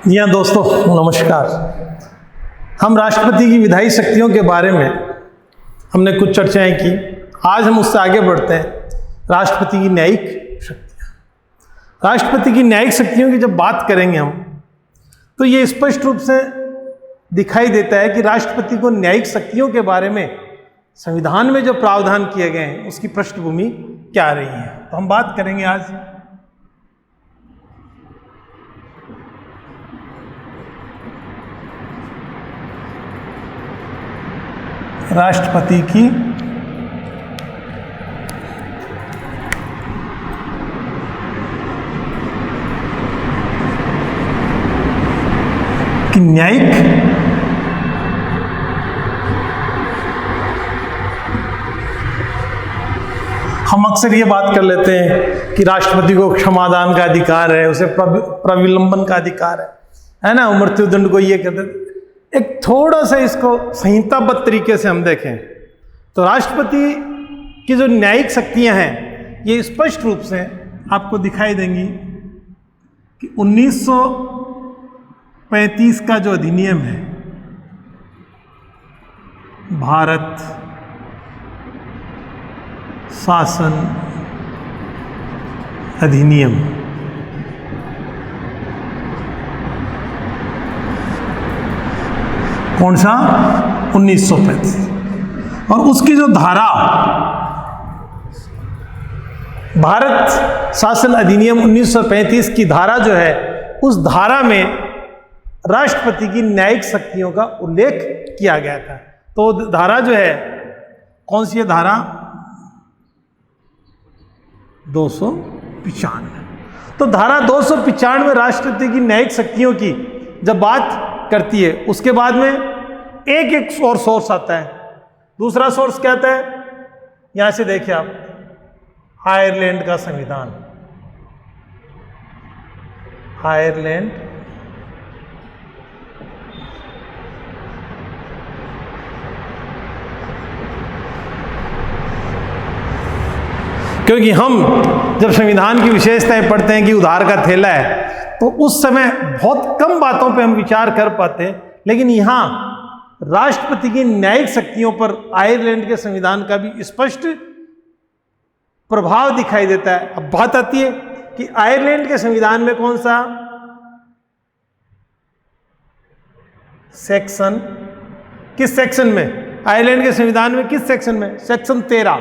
जी हाँ दोस्तों, नमस्कार। हम राष्ट्रपति की विधायी शक्तियों के बारे में हमने कुछ चर्चाएं की। आज हम उससे आगे बढ़ते हैं। राष्ट्रपति की न्यायिक शक्तियाँ। राष्ट्रपति की न्यायिक शक्तियों की जब बात करेंगे हम, तो ये स्पष्ट रूप से दिखाई देता है कि राष्ट्रपति को न्यायिक शक्तियों के बारे में संविधान में जो प्रावधान किए गए हैं उसकी पृष्ठभूमि क्या रही है। तो हम बात करेंगे आज राष्ट्रपति की न्यायिक हम अक्सर ये बात कर लेते हैं कि राष्ट्रपति को क्षमादान का अधिकार है, उसे प्रविलंबन का अधिकार है ना, मृत्युदंड को ये कहते हैं। एक थोड़ा सा इसको संहिताबद्ध तरीके से हम देखें तो राष्ट्रपति की जो न्यायिक शक्तियां हैं ये स्पष्ट रूप से आपको दिखाई देंगी कि 1935 का जो अधिनियम है, भारत शासन अधिनियम, कौन सा? 1935। और उसकी जो धारा, भारत शासन अधिनियम 1935 की धारा जो है, उस धारा में राष्ट्रपति की न्यायिक शक्तियों का उल्लेख किया गया था। तो धारा जो है, कौन सी है धारा? 295। तो धारा 295 राष्ट्रपति की न्यायिक शक्तियों की जब बात करती है, उसके बाद में एक और सोर्स आता है। दूसरा सोर्स क्या आता है? यहां से देखिए आप, आयरलैंड का संविधान, आयरलैंड क्योंकि हम जब संविधान की विशेषताएं पढ़ते हैं कि उधार का थैला है, तो उस समय बहुत कम बातों पे हम विचार कर पाते हैं, लेकिन यहाँ राष्ट्रपति की न्यायिक शक्तियों पर आयरलैंड के संविधान का भी स्पष्ट प्रभाव दिखाई देता है। अब बात आती है कि आयरलैंड के संविधान में कौन सा सेक्शन, किस सेक्शन में? आयरलैंड के संविधान में किस सेक्शन में? Section 13,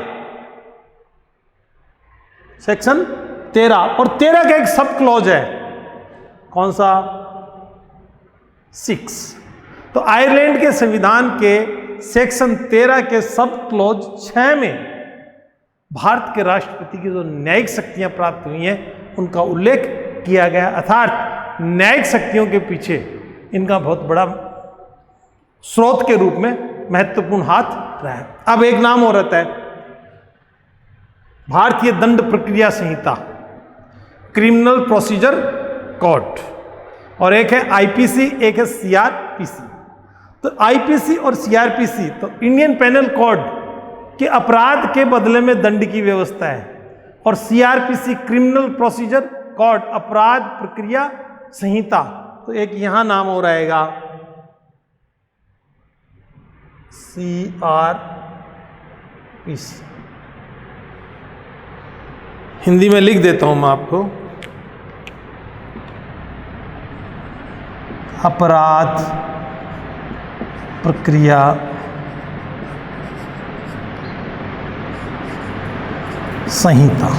section 13। और 13 का एक सब क्लॉज है, कौन सा? 6। तो आयरलैंड के संविधान के सेक्शन 13 के सब क्लॉज 6 में भारत के राष्ट्रपति की जो न्यायिक शक्तियां प्राप्त हुई हैं उनका उल्लेख किया गया। अर्थात न्यायिक शक्तियों के पीछे इनका बहुत बड़ा स्रोत के रूप में महत्वपूर्ण हाथ रहा है। अब एक नाम और आता है, भारतीय दंड प्रक्रिया संहिता, क्रिमिनल प्रोसीजर कोड, और एक है आईपीसी, एक है सीआरपीसी। तो आईपीसी और सीआरपीसी तो इंडियन पेनल कोड के अपराध के बदले में दंड की व्यवस्था है, और सीआरपीसी क्रिमिनल प्रोसीजर कोड अपराध प्रक्रिया संहिता। तो एक यहां नाम हो रहेगा सीआरपीसी। हिंदी में लिख देता हूं मैं आपको, अपराध प्रक्रिया संहिता।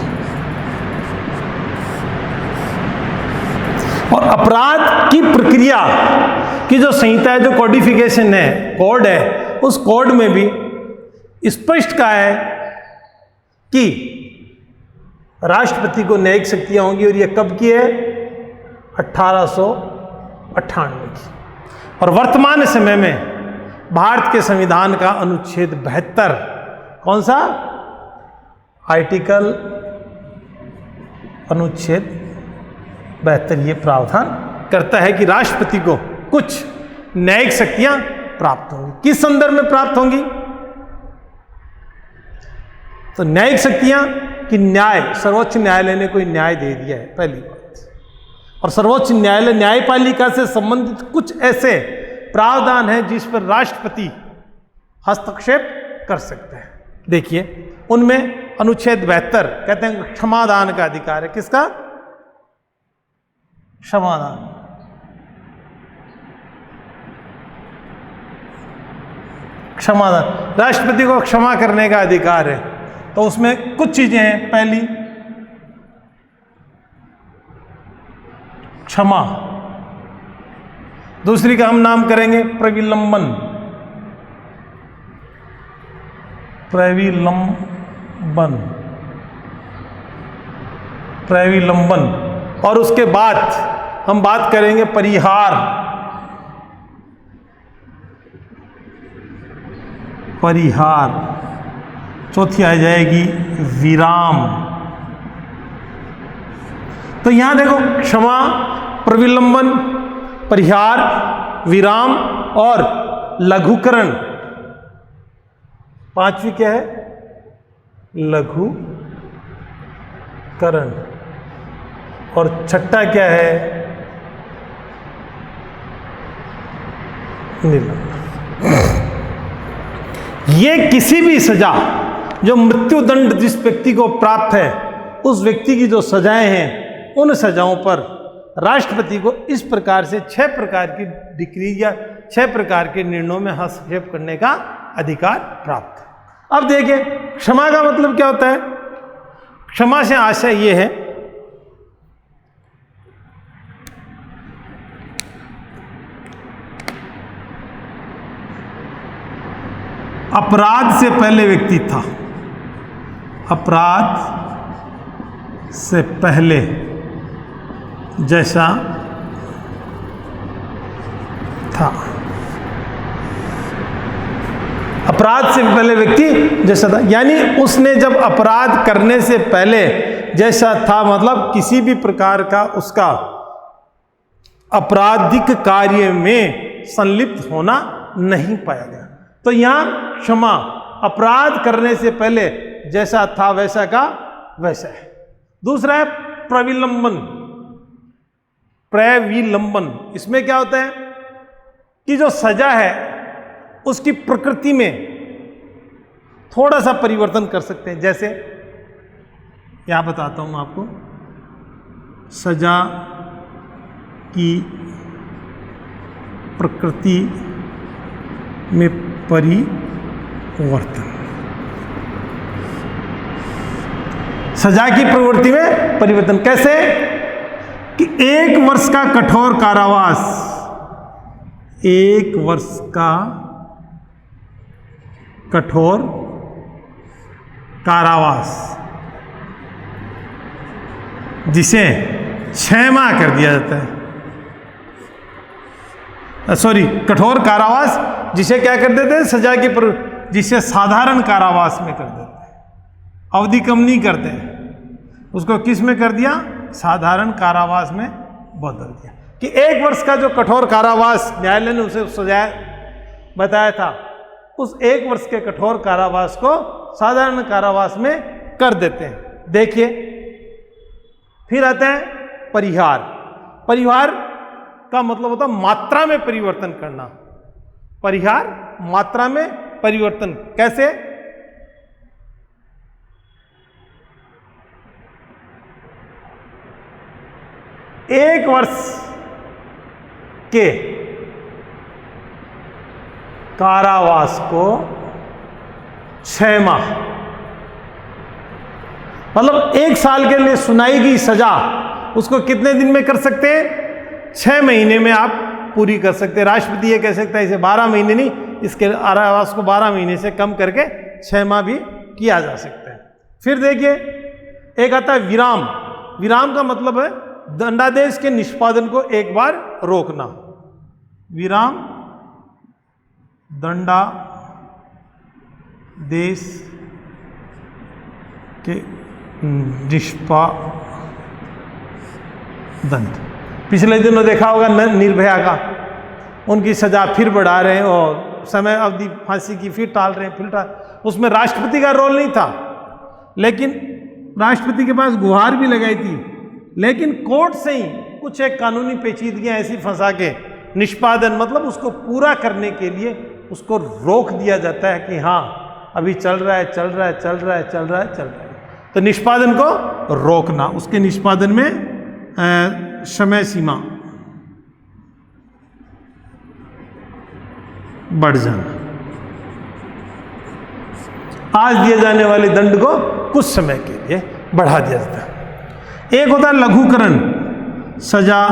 और अपराध की प्रक्रिया की जो संहिता है, जो कोडिफिकेशन है, कोड है, उस कोड में भी स्पष्ट कहा है कि राष्ट्रपति को न्यायिक शक्तियां होंगी। और यह कब की है? 1898 की। और वर्तमान समय में भारत के संविधान का अनुच्छेद 72, कौन सा? आर्टिकल अनुच्छेद 72 ये प्रावधान करता है कि राष्ट्रपति को कुछ न्यायिक शक्तियां प्राप्त होंगी। किस संदर्भ में प्राप्त होंगी? तो न्यायिक शक्तियां कि न्याय, सर्वोच्च न्यायालय ने कोई न्याय दे दिया है, पहली बात। और सर्वोच्च न्यायालय न्यायपालिका से संबंधित कुछ ऐसे प्रावधान हैं जिस पर राष्ट्रपति हस्तक्षेप कर सकते हैं। देखिए, उनमें अनुच्छेद 72 कहते हैं क्षमादान का अधिकार है। किसका? क्षमादान। क्षमादान, राष्ट्रपति को क्षमा करने का अधिकार है। तो उसमें कुछ चीजें हैं। पहली, क्षमा। दूसरी का हम नाम करेंगे प्रविलंबन। प्रविलंबन, प्रविलंबन। और उसके बाद हम बात करेंगे परिहार। परिहार। चौथी आ जाएगी विराम। तो यहां देखो, क्षमा, प्रविलंबन, परिहार, विराम और लघुकरण। पांचवी क्या है? लघुकरण। और छठा क्या है? निलंबन। ये किसी भी सजा, जो मृत्युदंड जिस व्यक्ति को प्राप्त है, उस व्यक्ति की जो सजाएं हैं, उन सजाओं पर राष्ट्रपति को इस प्रकार से 6 प्रकार की डिक्री या 6 प्रकार के निर्णयों में हस्तक्षेप करने का अधिकार प्राप्त है। अब देखिए, क्षमा का मतलब क्या होता है? क्षमा से आशय ये है अपराध से पहले व्यक्ति था, अपराध से पहले जैसा था, अपराध से पहले व्यक्ति जैसा था। यानी उसने जब अपराध करने से पहले जैसा था, मतलब किसी भी प्रकार का उसका आपराधिक कार्य में संलिप्त होना नहीं पाया गया। तो यहां क्षमा, अपराध करने से पहले जैसा था वैसा का वैसा है। दूसरा है प्रविलंबन। प्रविलंबन, इसमें क्या होता है कि जो सजा है उसकी प्रकृति में थोड़ा सा परिवर्तन कर सकते हैं। जैसे यहां बताता हूं आपको, सजा की प्रकृति में परिवर्तन। सजा की प्रवृत्ति में परिवर्तन कैसे? कि 1 वर्ष का कठोर कारावास, 1 वर्ष का कठोर कारावास, जिसे 6 माह कर दिया जाता है। सॉरी, कठोर कारावास जिसे क्या कर देते हैं? सजा की जिसे साधारण कारावास में कर देते हैं, अवधि कम नहीं करते हैं, उसको किस में कर दिया? साधारण कारावास में बदल दिया। कि 1 वर्ष का जो कठोर कारावास न्यायालय ने उसे सजा बताया था, उस 1 वर्ष के कठोर कारावास को साधारण कारावास में कर देते हैं। देखिए, फिर आते हैं परिहार। परिहार का मतलब होता है मात्रा में परिवर्तन करना। परिहार, मात्रा में परिवर्तन कैसे? एक वर्ष के कारावास को 6 माह, मतलब 1 साल के लिए सुनाई गई सजा उसको कितने दिन में कर सकते हैं? 6 महीने में आप पूरी कर सकते हैं। राष्ट्रपति ये कह सकता है इसे 12 महीने नहीं, इसके कारावास को 12 महीने से कम करके 6 माह भी किया जा सकता है। फिर देखिए, एक आता है विराम। विराम का मतलब है दंडादेश के निष्पादन को एक बार रोकना। विराम दंडादेश के निष्पादन। पिछले दिनों देखा होगा निर्भया का, उनकी सजा फिर बढ़ा रहे हैं और समय अवधि फांसी की फिर टाल रहे हैं, फिर टाल। उसमें राष्ट्रपति का रोल नहीं था, लेकिन राष्ट्रपति के पास गुहार भी लगाई थी, लेकिन कोर्ट से ही कुछ एक कानूनी पेचीदगियां ऐसी फंसा के निष्पादन मतलब उसको पूरा करने के लिए उसको रोक दिया जाता है कि हाँ अभी चल रहा है चल रहा है चल रहा है चल रहा है चल रहा है, तो निष्पादन को रोकना, उसके निष्पादन में समय सीमा बढ़ जाना, आज दिए जाने वाले दंड को कुछ समय के लिए बढ़ा दिया जाता है। एक होता है लघुकरण, सजा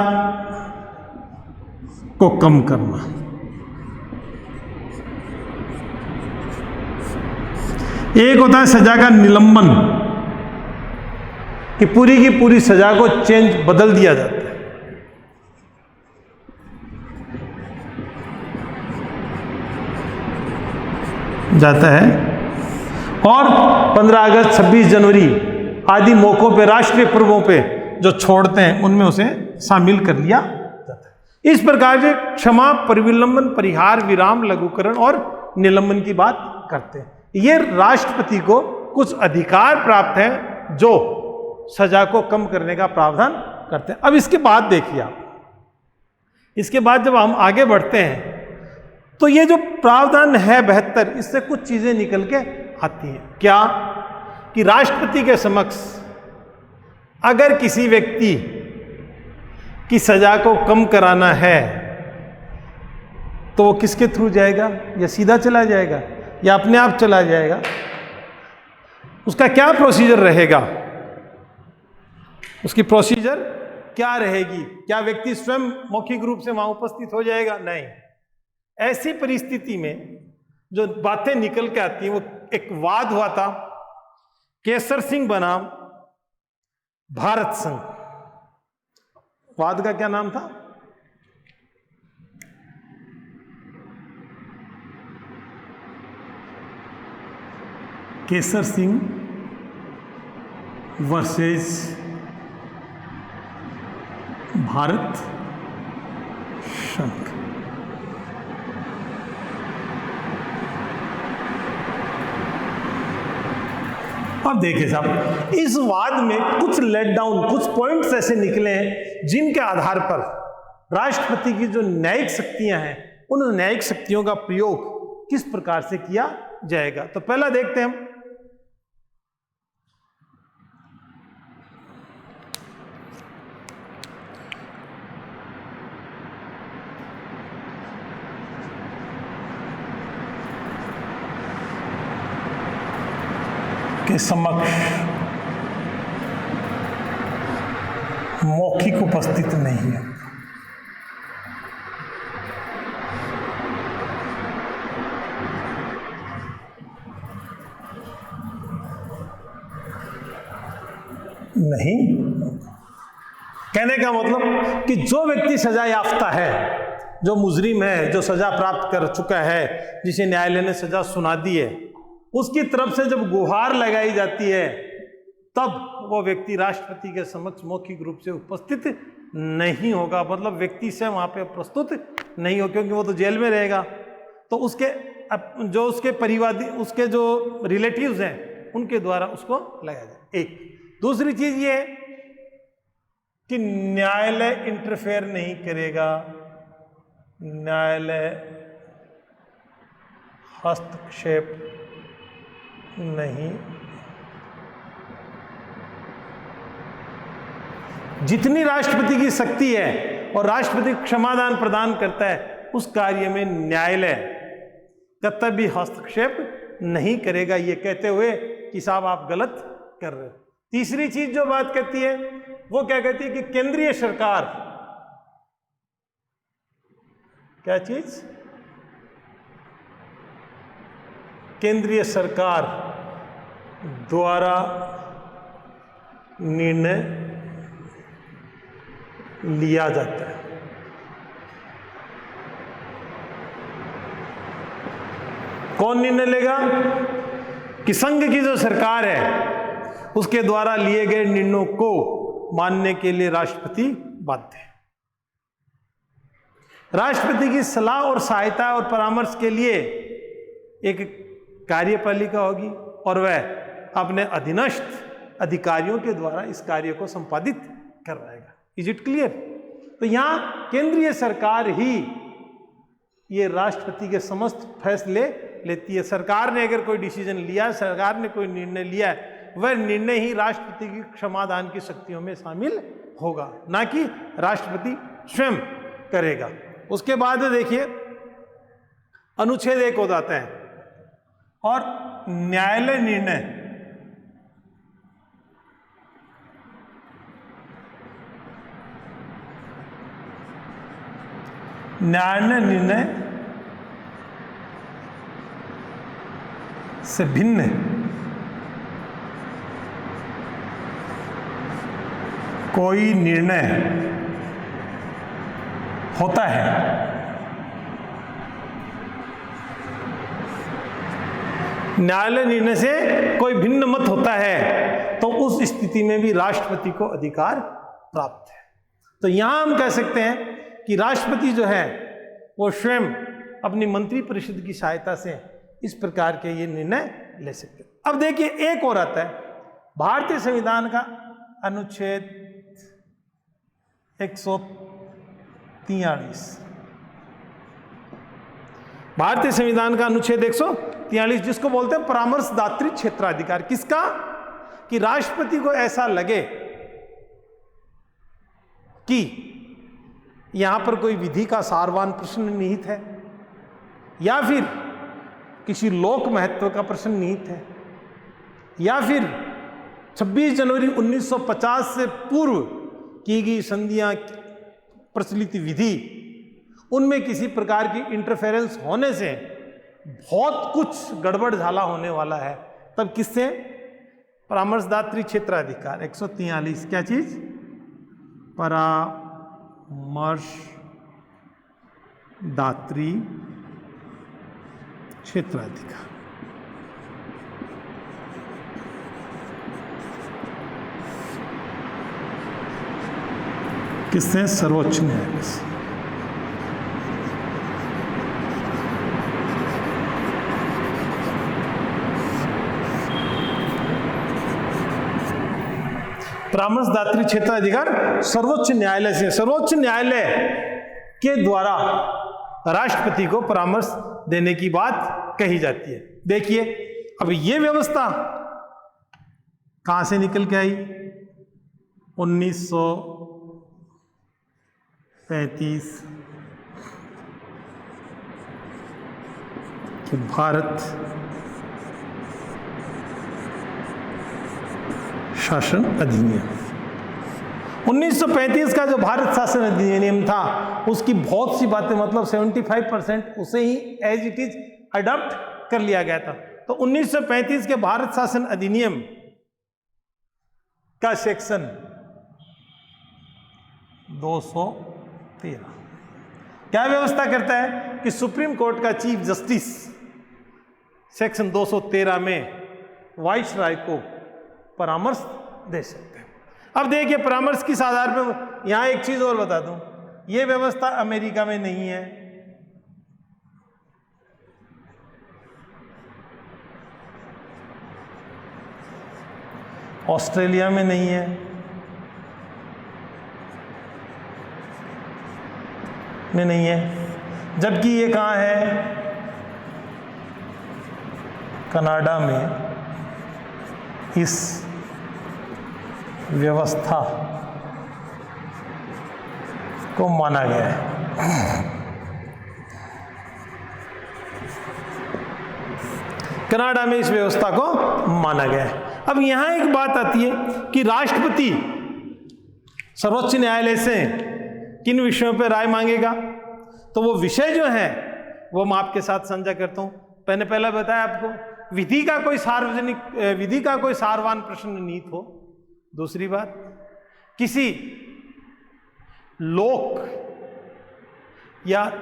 को कम करना। एक होता है सजा का निलंबन, कि पूरी की पूरी सजा को बदल दिया जाता है। और 15 अगस्त 26 जनवरी आदि मौकों पे, राष्ट्रीय पर्वों पे जो छोड़ते हैं उनमें उसे शामिल कर लिया जाता है। इस प्रकार से क्षमा, परिविलंबन, परिहार, विराम, लघुकरण और निलंबन की बात करते हैं। ये राष्ट्रपति को कुछ अधिकार प्राप्त है जो सजा को कम करने का प्रावधान करते हैं। अब इसके बाद देखिए आप, इसके बाद जब हम आगे बढ़ते हैं तो ये जो प्रावधान है 72, इससे कुछ चीजें निकल के आती हैं। क्या कि राष्ट्रपति के समक्ष अगर किसी व्यक्ति की सजा को कम कराना है तो वो किसके थ्रू जाएगा, या सीधा चला जाएगा या अपने आप चला जाएगा, उसका क्या प्रोसीजर रहेगा, उसकी प्रोसीजर क्या रहेगी? क्या व्यक्ति स्वयं मौखिक रूप से वहां उपस्थित हो जाएगा? नहीं। ऐसी परिस्थिति में जो बातें निकल के आती हैं, वो एक वाद हुआ था केसर सिंह बनाम भारत संघ। वाद का क्या नाम था? केसर सिंह वर्सेस भारत संघ। अब देखिए साहब, इस वाद में कुछ लेट डाउन, कुछ पॉइंट्स ऐसे निकले हैं जिनके आधार पर राष्ट्रपति की जो न्यायिक शक्तियां हैं, उन न्यायिक शक्तियों का प्रयोग किस प्रकार से किया जाएगा। तो पहला देखते हैं हम, के समक्ष मौखिक उपस्थित नहीं है। नहीं, कहने का मतलब कि जो व्यक्ति सजा याफ्ता है, जो मुजरिम है, जो सजा प्राप्त कर चुका है, जिसे न्यायालय ने सजा सुना दी है, उसकी तरफ से जब गुहार लगाई जाती है तब वो व्यक्ति राष्ट्रपति के समक्ष मौखिक रूप से उपस्थित नहीं होगा। मतलब व्यक्ति से वहां पे प्रस्तुत नहीं हो, क्योंकि वो तो जेल में रहेगा। तो उसके जो उसके परिवादी, उसके जो रिलेटिव्स हैं, उनके द्वारा उसको लगाया जाए। एक दूसरी चीज ये है कि न्यायालय इंटरफेयर नहीं करेगा, न्यायालय हस्तक्षेप नहीं, जितनी राष्ट्रपति की शक्ति है और राष्ट्रपति क्षमादान प्रदान करता है, उस कार्य में न्यायालय कतई भी हस्तक्षेप नहीं करेगा। ये कहते हुए कि साहब आप गलत कर रहे हो। तीसरी चीज जो बात कहती है वो क्या कहती है कि केंद्रीय सरकार, क्या चीज, केंद्रीय सरकार द्वारा निर्णय लिया जाता है। कौन निर्णय लेगा? कि संघ की जो सरकार है उसके द्वारा लिए गए निर्णयों को मानने के लिए राष्ट्रपति बाध्य है। राष्ट्रपति की सलाह और सहायता और परामर्श के लिए एक कार्यपालिका होगी और वह अपने अधीनस्थ अधिकारियों के द्वारा इस कार्य को संपादित करवाएगा। Is it clear? तो यहाँ केंद्रीय सरकार ही ये राष्ट्रपति के समस्त फैसले लेती है। सरकार ने अगर कोई डिसीजन लिया, सरकार ने कोई निर्णय लिया है, वह निर्णय ही राष्ट्रपति की क्षमादान की शक्तियों में शामिल होगा, ना कि राष्ट्रपति स्वयं करेगा। उसके बाद देखिए अनुच्छेद 1 हो जाता है और न्यायालय निर्णय से भिन्न कोई निर्णय होता है न्यायालय निर्णय से कोई भिन्न मत होता है तो उस स्थिति में भी राष्ट्रपति को अधिकार प्राप्त है। तो यहां हम कह सकते हैं कि राष्ट्रपति जो है वो स्वयं अपनी मंत्रिपरिषद की सहायता से इस प्रकार के ये निर्णय ले सकते हैं। अब देखिए एक और आता है भारतीय संविधान का अनुच्छेद 143। भारतीय संविधान का अनुच्छेद 143 जिसको बोलते हैं परामर्शदात्री क्षेत्राधिकार। किसका? कि राष्ट्रपति को ऐसा लगे कि यहां पर कोई विधि का सारवान प्रश्न निहित है या फिर किसी लोक महत्व का प्रश्न निहित है या फिर 26 जनवरी 1950 से पूर्व की गई संधियां प्रचलित विधि उनमें किसी प्रकार की इंटरफेरेंस होने से बहुत कुछ गड़बड़ झाला होने वाला है, तब किससे? परामर्शदात्री क्षेत्राधिकार 143। क्या चीज? परामर्शदात्री क्षेत्राधिकार। किससे? सर्वोच्च न्यायालय से। परामर्शदात्री क्षेत्राधिकार सर्वोच्च न्यायालय से, सर्वोच्च न्यायालय के द्वारा राष्ट्रपति को परामर्श देने की बात कही जाती है। देखिए अब ये व्यवस्था कहां से निकल के आई? 1935 के भारत शासन अधिनियम। 1935 का जो भारत शासन अधिनियम था उसकी बहुत सी बातें मतलब 75% उसे ही एज इट इज अडॉप्ट कर लिया गया था। तो 1935 के भारत शासन अधिनियम का सेक्शन 213 क्या व्यवस्था करता है कि सुप्रीम कोर्ट का चीफ जस्टिस सेक्शन 213 में वाइसराय को परामर्श दे सकते हैं। अब देखिए परामर्श किस आधार पर, यहां एक चीज और बता दूं, यह व्यवस्था अमेरिका में नहीं है, ऑस्ट्रेलिया में नहीं है, में नहीं है, जबकि ये कहां है? कनाडा में इस व्यवस्था को माना गया है। कनाडा में इस व्यवस्था को माना गया है। अब यहां एक बात आती है कि राष्ट्रपति सर्वोच्च न्यायालय से किन विषयों पर राय मांगेगा, तो वो विषय जो है वो मैं आपके साथ साझा करता हूं। मैंने पहले बताया आपको विधि का कोई सारवान प्रश्न निहित हो। दूसरी बात, किसी लोक या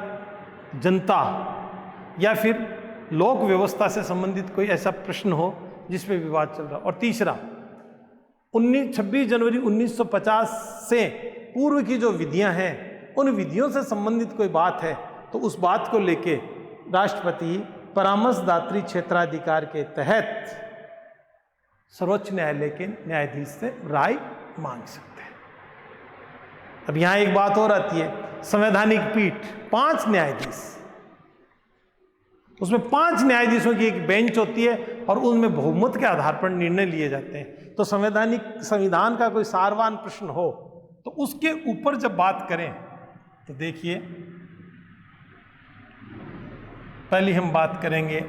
जनता या फिर लोक व्यवस्था से संबंधित कोई ऐसा प्रश्न हो जिस पे विवाद चल रहा। और तीसरा, 26 जनवरी 1950 से पूर्व की जो विधियां हैं उन विधियों से संबंधित कोई बात है तो उस बात को लेके राष्ट्रपति परामर्शदात्री क्षेत्राधिकार के तहत सर्वोच्च न्यायालय के न्यायाधीश से राय मांग सकते हैं। अब यहां एक बात और आती है, संवैधानिक पीठ 5 न्यायाधीश, उसमें 5 न्यायाधीशों की एक बेंच होती है और उनमें बहुमत के आधार पर निर्णय लिए जाते हैं। तो संविधान का कोई सारवान प्रश्न हो तो उसके ऊपर जब बात करें तो देखिए, पहले हम बात करेंगे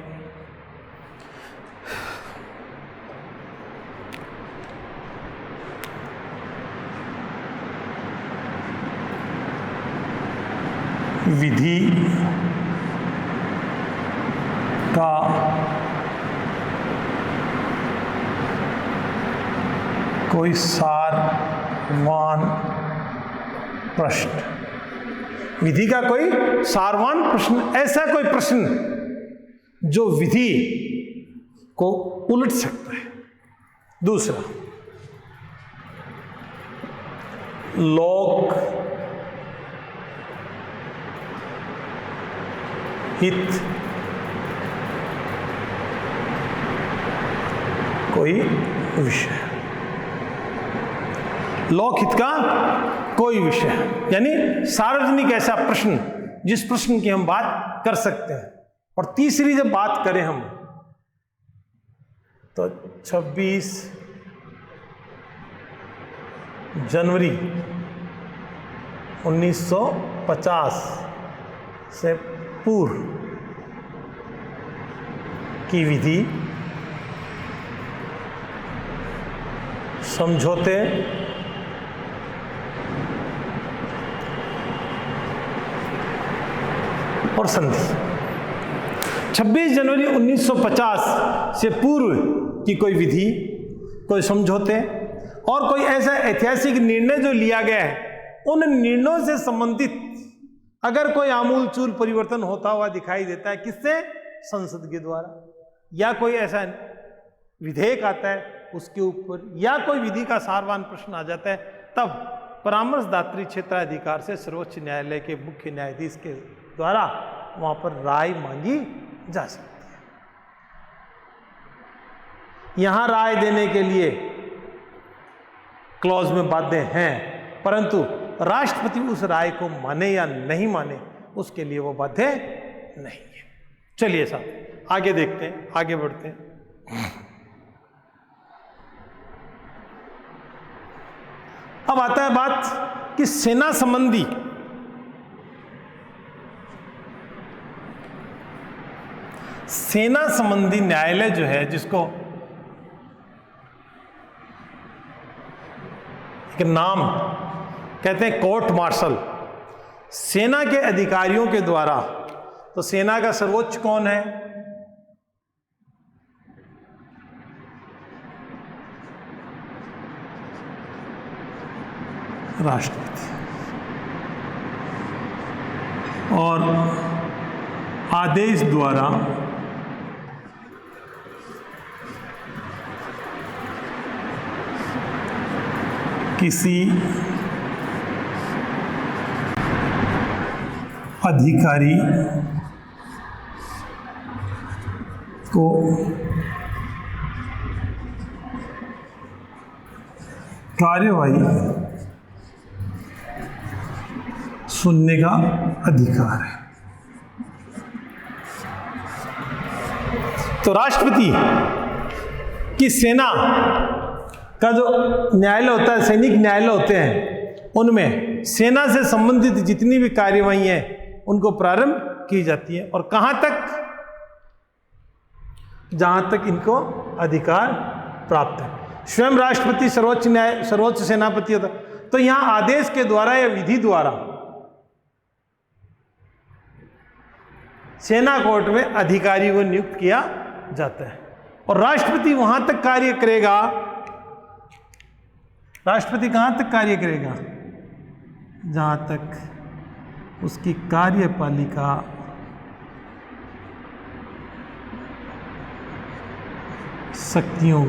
विधि का कोई सारवान प्रश्न। विधि का कोई सारवान प्रश्न, ऐसा कोई प्रश्न जो विधि को उलट सकता है। दूसरा, लोक हित कोई विषय, लोकहित का कोई विषय, यानी सार्वजनिक ऐसा प्रश्न जिस प्रश्न की हम बात कर सकते हैं। और तीसरी जब बात करें हम तो 26 जनवरी 1950 से पूर्व की विधि, समझौते और संधि। 26 जनवरी 1950 से पूर्व की कोई विधि, कोई समझौते और कोई ऐसा ऐतिहासिक निर्णय जो लिया गया है, उन निर्णयों से संबंधित अगर कोई आमूलचूल परिवर्तन होता हुआ दिखाई देता है, किससे? संसद के द्वारा, या कोई ऐसा विधेयक आता है उसके ऊपर, या कोई विधि का सारवान प्रश्न आ जाता है, तब परामर्शदात्री क्षेत्राधिकार से सर्वोच्च न्यायालय के मुख्य न्यायाधीश के द्वारा वहां पर राय मांगी जा सकती है। यहां राय देने के लिए क्लॉज में बाध्य हैं, परंतु राष्ट्रपति उस राय को माने या नहीं माने उसके लिए वो बाध्य नहीं है। चलिए साहब आगे देखते हैं, आगे बढ़ते हैं। अब आता है बात कि सेना संबंधी न्यायालय जो है, जिसको एक नाम कहते हैं कोर्ट मार्शल, सेना के अधिकारियों के द्वारा। तो सेना का सर्वोच्च कौन है? राष्ट्रपति। और आदेश द्वारा किसी अधिकारी को कार्यवाही सुनने का अधिकार है। तो राष्ट्रपति की सेना का जो न्यायालय होता है, सैनिक न्यायालय होते हैं, उनमें सेना से संबंधित जितनी भी कार्यवाही हैं उनको प्रारंभ की जाती है। और कहां तक? जहां तक इनको अधिकार प्राप्त है। स्वयं राष्ट्रपति सर्वोच्च सेनापति होता। तो यहां आदेश के द्वारा या विधि द्वारा सेना कोर्ट में अधिकारी को नियुक्त किया जाता है। और राष्ट्रपति वहां तक कार्य करेगा, राष्ट्रपति कहां तक कार्य करेगा? जहां तक उसकी कार्यपालिका शक्तियों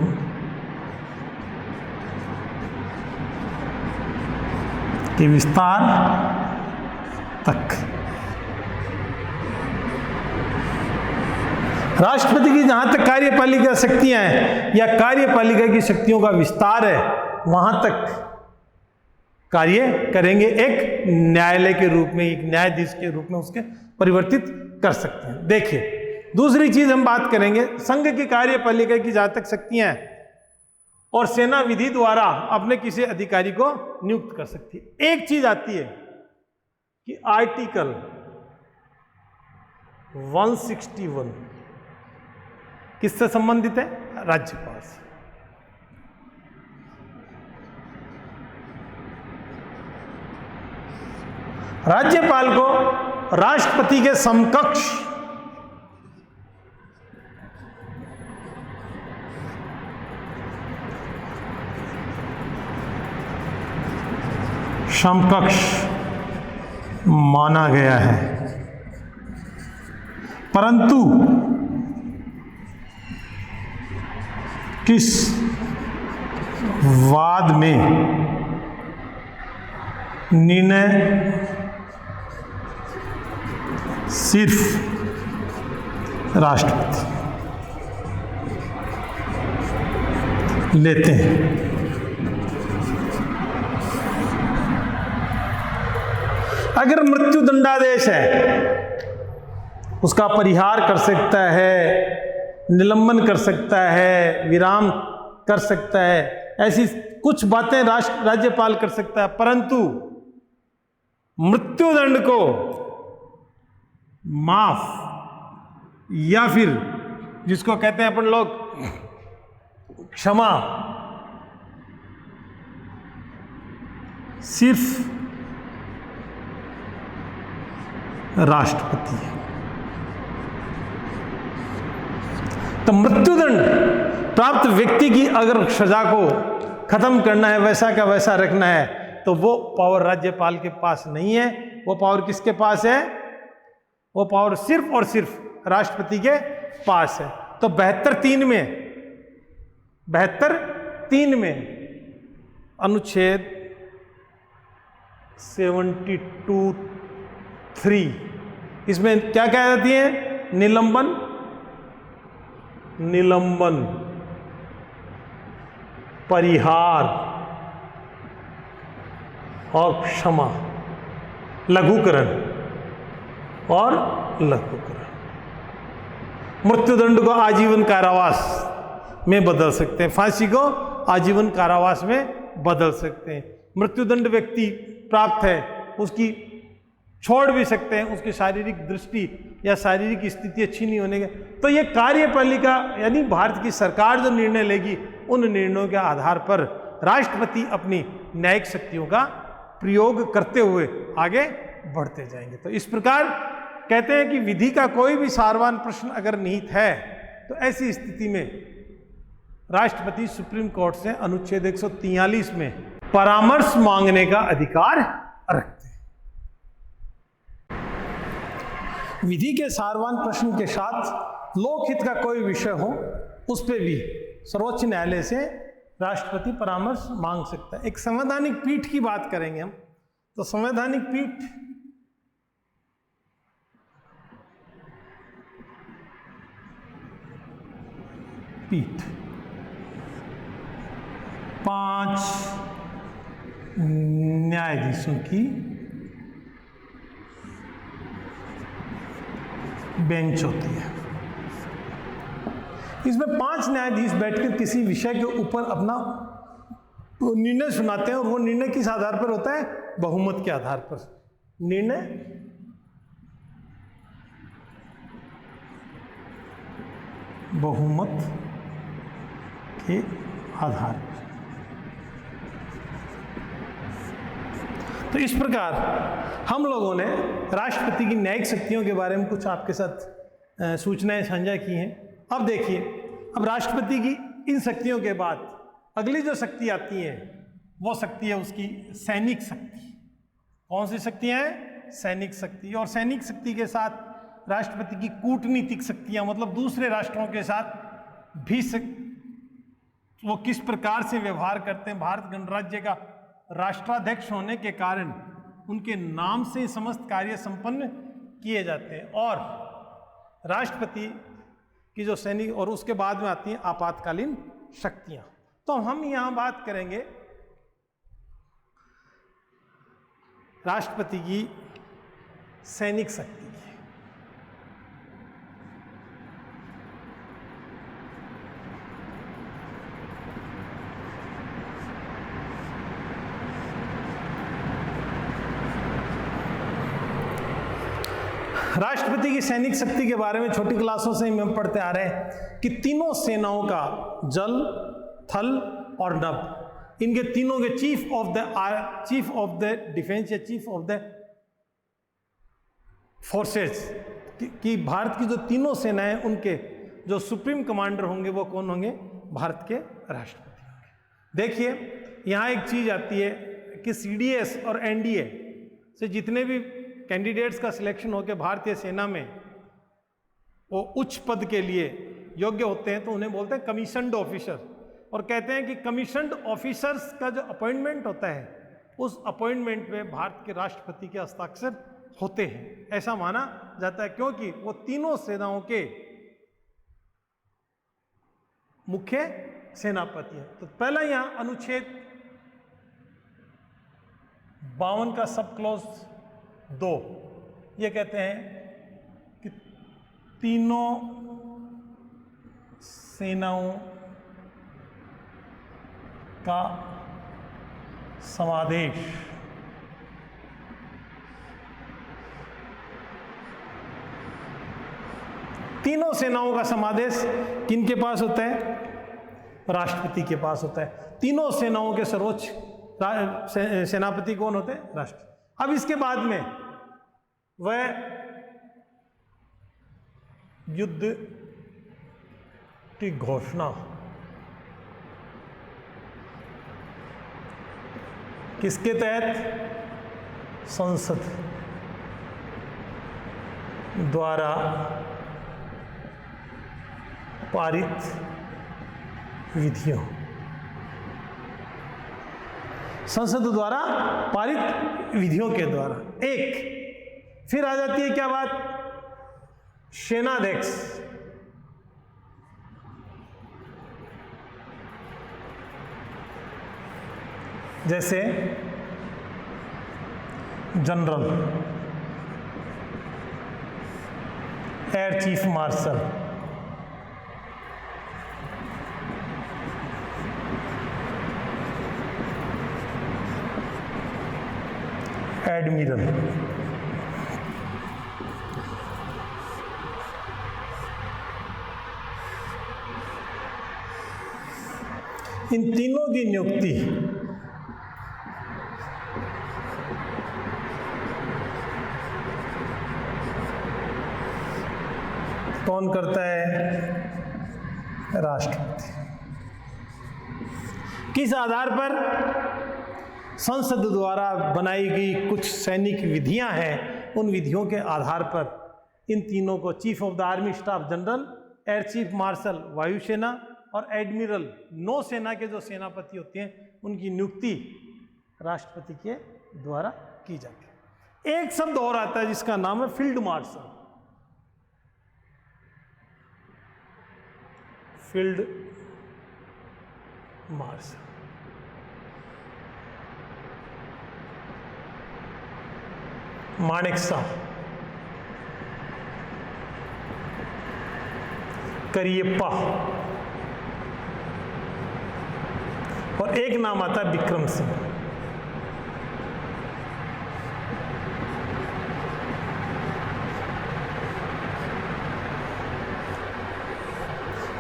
के विस्तार तक। राष्ट्रपति की जहां तक कार्यपालिका शक्तियां हैं या कार्यपालिका की शक्तियों का विस्तार है, वहां तक कार्य करेंगे, एक न्यायालय के रूप में, एक न्यायाधीश के रूप में उसके परिवर्तित कर सकते हैं। देखिए, दूसरी चीज हम बात करेंगे, संघ की कार्यपालिका की जहां तक शक्तियां हैं और सेना विधि द्वारा अपने किसी अधिकारी को नियुक्त कर सकती है। एक चीज आती है कि आर्टिकल 161 किससे संबंधित है? राज्यपाल से। राज्यपाल को राष्ट्रपति के समकक्ष माना गया है, परंतु किस वाद में निर्णय सिर्फ राष्ट्रपति लेते हैं। अगर मृत्यु दंडादेश है, उसका परिहार कर सकता है, निलंबन कर सकता है, विराम कर सकता है, ऐसी कुछ बातें राज्यपाल कर सकता है, परंतु मृत्युदंड को माफ या फिर जिसको कहते हैं अपन लोग क्षमा, सिर्फ राष्ट्रपति है। तो मृत्युदंड प्राप्त व्यक्ति की अगर सजा को खत्म करना है, वैसा का वैसा रखना है, तो वो पावर राज्यपाल के पास नहीं है। वो पावर किसके पास है? वो पावर सिर्फ और सिर्फ राष्ट्रपति के पास है। तो 72(3) में अनुच्छेद 72(3) इसमें क्या कह जाती है? निलंबन, परिहार और क्षमा, लघुकरण और लघुकरण। मृत्युदंड को आजीवन कारावास में बदल सकते हैं, फांसी को आजीवन कारावास में बदल सकते हैं। मृत्युदंड व्यक्ति प्राप्त है, उसकी छोड़ भी सकते हैं, उसकी शारीरिक दृष्टि या शारीरिक स्थिति अच्छी नहीं होने के। तो ये कार्यपालिका यानी भारत की सरकार जो निर्णय लेगी, उन निर्णयों के आधार पर राष्ट्रपति अपनी न्यायिक शक्तियों का प्रयोग करते हुए आगे बढ़ते जाएंगे। तो इस प्रकार कहते हैं कि विधि का कोई भी सारवान प्रश्न अगर निहित है, तो ऐसी स्थिति में राष्ट्रपति सुप्रीम कोर्ट से अनुच्छेद 143 में परामर्श मांगने का अधिकार रखते हैं। विधि के सारवान प्रश्न के साथ लोकहित का कोई विषय हो, उस पर भी सर्वोच्च न्यायालय से राष्ट्रपति परामर्श मांग सकता है। एक संवैधानिक पीठ की बात करेंगे हम, तो संवैधानिक पीठ पीठ 5 न्यायाधीशों की बेंच होती है। इसमें 5 न्यायाधीश बैठकर किसी विषय के ऊपर अपना निर्णय सुनाते हैं, और वो निर्णय किस आधार पर होता है? बहुमत के आधार पर निर्णय बहुमत के आधार पर। तो इस प्रकार हम लोगों ने राष्ट्रपति की न्यायिक शक्तियों के बारे में कुछ आपके साथ सूचनाएं साझा की हैं। अब देखिए, अब राष्ट्रपति की इन शक्तियों के बाद अगली जो शक्ति आती है, वो शक्ति है उसकी सैनिक शक्ति। कौन सी शक्तियां हैं? सैनिक शक्ति। और सैनिक शक्ति के साथ राष्ट्रपति की कूटनीतिक शक्तियां, मतलब दूसरे राष्ट्रों के साथ भी वो किस प्रकार से व्यवहार करते हैं। भारत गणराज्य का राष्ट्राध्यक्ष होने के कारण उनके नाम से समस्त कार्य संपन्न किए जाते हैं। और राष्ट्रपति की जो सैनिक, और उसके बाद में आती हैं आपातकालीन शक्तियां। तो हम यहां बात करेंगे राष्ट्रपति की सैनिक शक्ति की। राष्ट्रपति की सैनिक शक्ति के बारे में छोटी क्लासों से ही हम पढ़ते आ रहे हैं कि तीनों सेनाओं का, जल, थल और नभ, इनके तीनों के चीफ ऑफ द डिफेंस या चीफ ऑफ द फोर्सेस कि भारत की जो तीनों सेनाएं, उनके जो सुप्रीम कमांडर होंगे वो कौन होंगे? भारत के राष्ट्रपति होंगे। देखिए यहाँ एक चीज आती है कि सीडीएस और एनडीए से जितने भी कैंडिडेट्स का सिलेक्शन होकर भारतीय सेना में वो उच्च पद के लिए योग्य होते हैं तो उन्हें बोलते हैं कमीशन्ड ऑफिसर, और कहते हैं कि कमीशन्ड ऑफिसर्स का जो अपॉइंटमेंट होता है उस अपॉइंटमेंट पे भारत के राष्ट्रपति के हस्ताक्षर होते हैं, ऐसा माना जाता है, क्योंकि वो तीनों सेनाओं के मुख्य सेनापति हैं। तो पहला यहां अनुच्छेद 52 का सब क्लॉज 2 ये कहते हैं कि तीनों सेनाओं का समादेश तीनों सेनाओं का समादेश किनके पास होता है? राष्ट्रपति के पास होता है। तीनों सेनाओं के सर्वोच्च सेनापति कौन होते हैं? राष्ट्रपति। अब इसके बाद में वह युद्ध की घोषणा किसके तहत? संसद द्वारा पारित विधियों, संसद द्वारा पारित विधियों के द्वारा। एक फिर आ जाती है क्या बात? सेनाध्यक्ष। जैसे general, air chief marshal, admiral, इन तीनों की नियुक्ति कौन करता है? राष्ट्रपति। किस आधार पर? संसद द्वारा बनाई गई कुछ सैनिक विधियां हैं, उन विधियों के आधार पर इन तीनों को chief of the army staff general, air chief martial वायुसेना और एडमिरल नौसेना के जो सेनापति होते हैं उनकी नियुक्ति राष्ट्रपति के द्वारा की जाती है। एक शब्द और आता है जिसका नाम है field marshal. Field marshal Manekshaw, Cariappa और एक नाम आता है विक्रम सिंह।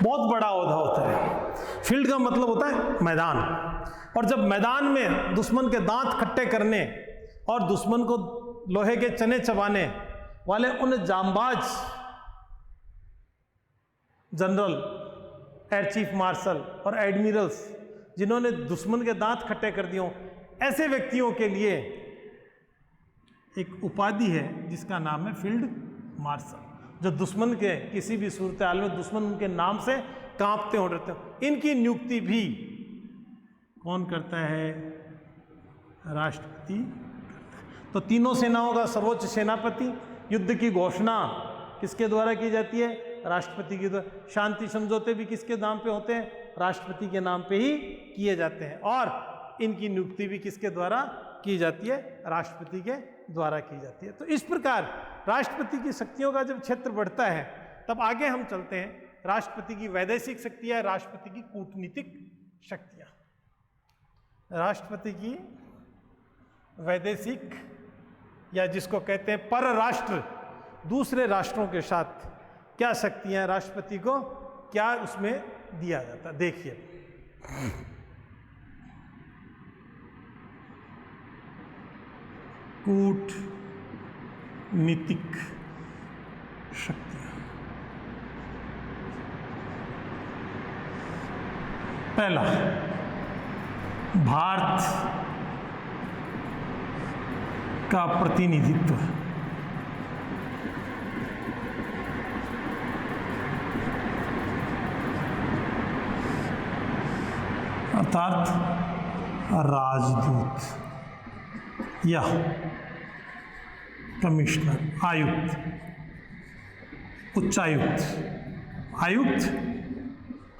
बहुत बड़ा ओहदा होता है। फील्ड का मतलब होता है मैदान, और जब मैदान में दुश्मन के दांत खट्टे करने और दुश्मन को लोहे के चने चबाने वाले उन जांबाज जनरल, एयर चीफ मार्शल और एडमिरल्स जिन्होंने दुश्मन के दांत खट्टे कर दिए, ऐसे व्यक्तियों के लिए एक उपाधि है जिसका नाम है फील्ड मार्शल, जो दुश्मन के किसी भी सूरत हाल में दुश्मन उनके नाम से कांपते हो रहते हो। इनकी नियुक्ति भी कौन करता है? राष्ट्रपति। तो तीनों सेनाओं का सर्वोच्च सेनापति। युद्ध की घोषणा किसके द्वारा की जाती है? राष्ट्रपति के द्वारा। शांति समझौते भी किसके नाम पे होते हैं? राष्ट्रपति के नाम पे ही किए जाते हैं। और इनकी नियुक्ति भी किसके द्वारा की जाती है? राष्ट्रपति के द्वारा की जाती है। तो इस प्रकार राष्ट्रपति की शक्तियों का जब क्षेत्र बढ़ता है तब आगे हम चलते हैं। राष्ट्रपति की वैदेशिक शक्तियां, राष्ट्रपति की कूटनीतिक शक्तियां। राष्ट्रपति की वैदेशिक या जिसको कहते हैं परराष्ट्र, दूसरे राष्ट्रों के साथ क्या शक्तियां राष्ट्रपति को क्या उसमें दिया जाता? देखिए, कूटनीतिक शक्तियां। पहला, भारत का प्रतिनिधित्व। अर्थात राजदूत या कमिश्नर, आयुक्त, उच्चायुक्त, आयुक्त,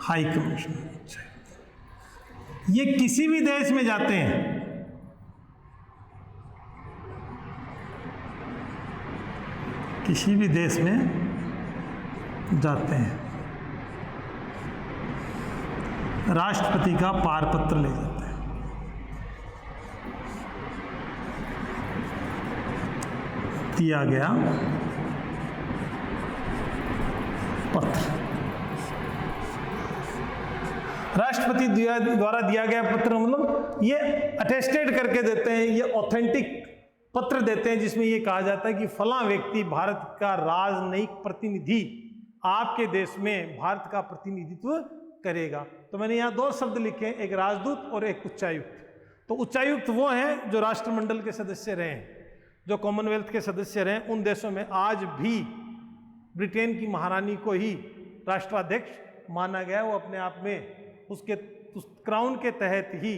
हाई कमिश्नर, उच्चायुक्त। ये किसी भी देश में जाते हैं, किसी भी देश में जाते हैं, राष्ट्रपति का पारपत्र ले जाते हैं। दिया गया पत्र, राष्ट्रपति द्वारा दिया गया पत्र, मतलब ये अटेस्टेड करके देते हैं, ये ऑथेंटिक पत्र देते हैं जिसमें ये कहा जाता है कि फलां व्यक्ति भारत का राजनयिक प्रतिनिधि आपके देश में भारत का प्रतिनिधित्व करेगा। तो मैंने यहाँ दो शब्द लिखे, एक राजदूत और एक उच्चायुक्त। तो उच्चायुक्त वो हैं जो राष्ट्रमंडल के सदस्य रहे हैं, जो कॉमनवेल्थ के सदस्य रहे। उन देशों में आज भी ब्रिटेन की महारानी को ही राष्ट्राध्यक्ष माना गया, वो अपने आप में उसके क्राउन के तहत ही